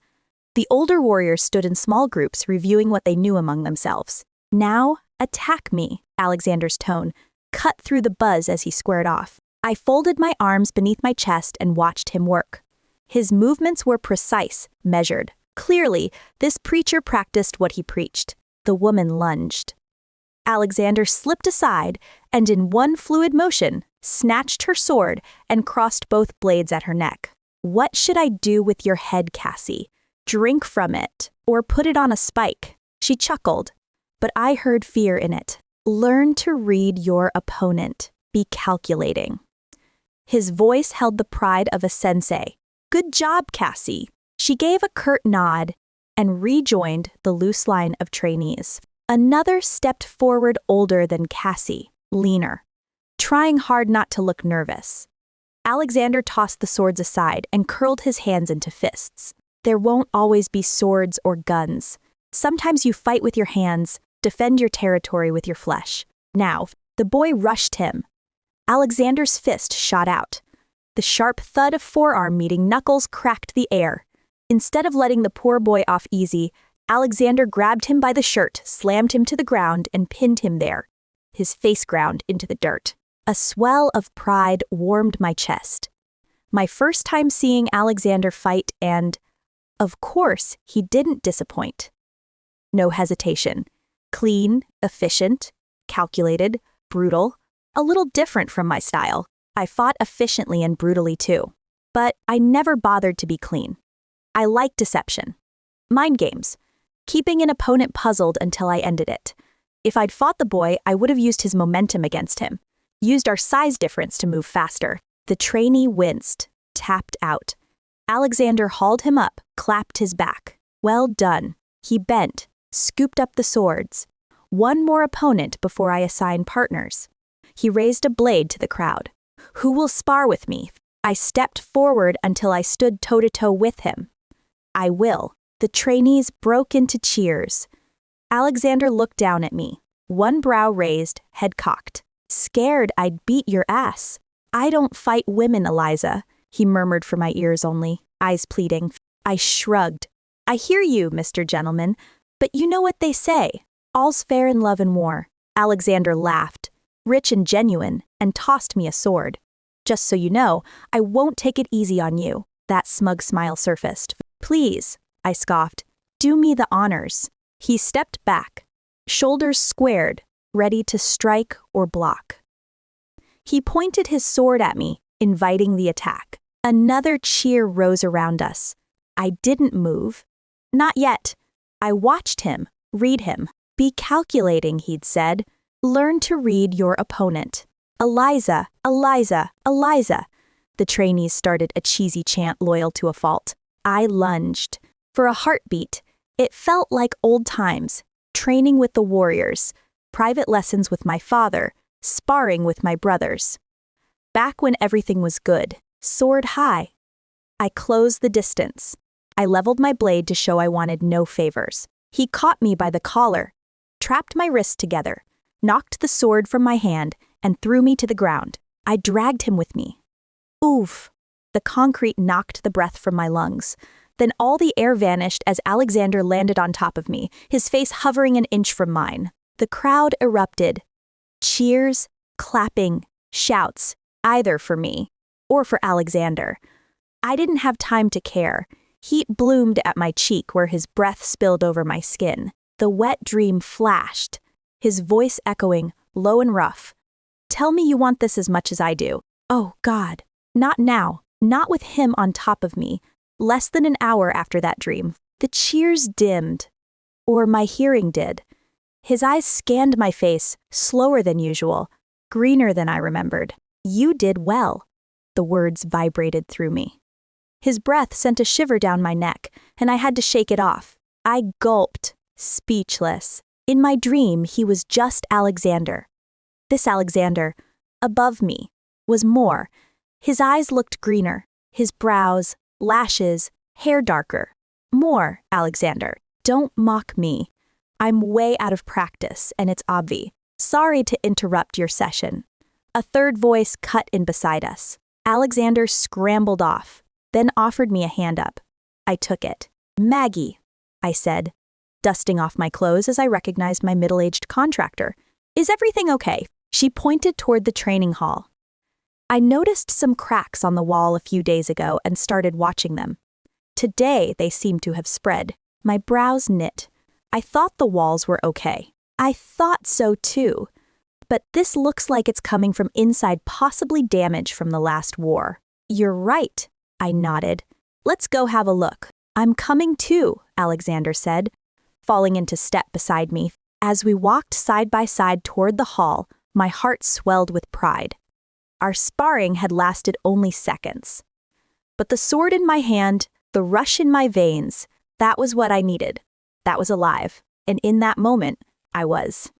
The older warriors stood in small groups reviewing what they knew among themselves. "Now, attack me," Alexander's tone cut through the buzz as he squared off. I folded my arms beneath my chest and watched him work. His movements were precise, measured. Clearly, this preacher practiced what he preached. The woman lunged. Alexander slipped aside and in one fluid motion, snatched her sword and crossed both blades at her neck. "What should I do with your head, Cassie? Drink from it, or put it on a spike?" She chuckled, but I heard fear in it. "Learn to read your opponent. Be calculating." His voice held the pride of a sensei. "Good job, Cassie." She gave a curt nod and rejoined the loose line of trainees. Another stepped forward, older than Cassie, leaner, trying hard not to look nervous. Alexander tossed the swords aside and curled his hands into fists. There won't always be swords or guns. Sometimes you fight with your hands, defend your territory with your flesh. Now, the boy rushed him. Alexander's fist shot out. The sharp thud of forearm meeting knuckles cracked the air. Instead of letting the poor boy off easy, Alexander grabbed him by the shirt, slammed him to the ground, and pinned him there, his face ground into the dirt. A swell of pride warmed my chest. My first time seeing Alexander fight and, of course, he didn't disappoint. No hesitation. Clean, efficient, calculated, brutal, a little different from my style. I fought efficiently and brutally too. But I never bothered to be clean. I like deception. Mind games. Keeping an opponent puzzled until I ended it. If I'd fought the boy, I would have used his momentum against him. Used our size difference to move faster. The trainee winced, tapped out. Alexander hauled him up, clapped his back. Well done. He bent, scooped up the swords. One more opponent before I assign partners. He raised a blade to the crowd. Who will spar with me? I stepped forward until I stood toe-to-toe with him. I will. The trainees broke into cheers. Alexander looked down at me, one brow raised, head cocked. Scared I'd beat your ass. I don't fight women, Eliza, he murmured for my ears only, eyes pleading. I shrugged. I hear you, Mr. Gentleman, but you know what they say. All's fair in love and war. Alexander laughed, rich and genuine, and tossed me a sword. Just so you know, I won't take it easy on you. That smug smile surfaced. Please, I scoffed, do me the honors. He stepped back, shoulders squared, ready to strike or block. He pointed his sword at me, inviting the attack. Another cheer rose around us. I didn't move. Not yet. I watched him, read him. Be calculating, he'd said. Learn to read your opponent. Eliza, Eliza, Eliza. The trainees started a cheesy chant loyal to a fault. I lunged. For a heartbeat, it felt like old times, training with the warriors, private lessons with my father, sparring with my brothers. Back when everything was good, soared high. I closed the distance. I leveled my blade to show I wanted no favors. He caught me by the collar, trapped my wrists together, knocked the sword from my hand, and threw me to the ground. I dragged him with me. Oof! The concrete knocked the breath from my lungs. Then all the air vanished as Alexander landed on top of me, his face hovering an inch from mine. The crowd erupted. Cheers, clapping, shouts, either for me or for Alexander. I didn't have time to care. Heat bloomed at my cheek where his breath spilled over my skin. The wet dream flashed, his voice echoing, low and rough. Tell me you want this as much as I do. Oh, God. Not now. Not with him on top of me. Less than an hour after that dream, the cheers dimmed. Or my hearing did. His eyes scanned my face, slower than usual, greener than I remembered. You did well. The words vibrated through me. His breath sent a shiver down my neck, and I had to shake it off. I gulped, speechless. In my dream, he was just Alexander. This Alexander, above me, was more. His eyes looked greener, his brows, lashes, hair darker. More, Alexander. Don't mock me. I'm way out of practice, and it's obvious. Sorry to interrupt your session. A third voice cut in beside us. Alexander scrambled off, then offered me a hand up. I took it. Maggie, I said, dusting off my clothes as I recognized my middle-aged contractor. Is everything okay? She pointed toward the training hall. I noticed some cracks on the wall a few days ago and started watching them. Today, they seemed to have spread. My brows knit. I thought the walls were okay. I thought so too. But this looks like it's coming from inside, possibly damage from the last war. You're right, I nodded. Let's go have a look. I'm coming too, Alexander said, falling into step beside me. As we walked side by side toward the hall, my heart swelled with pride. Our sparring had lasted only seconds. But the sword in my hand, the rush in my veins, that was what I needed. That was alive, and in that moment, I was.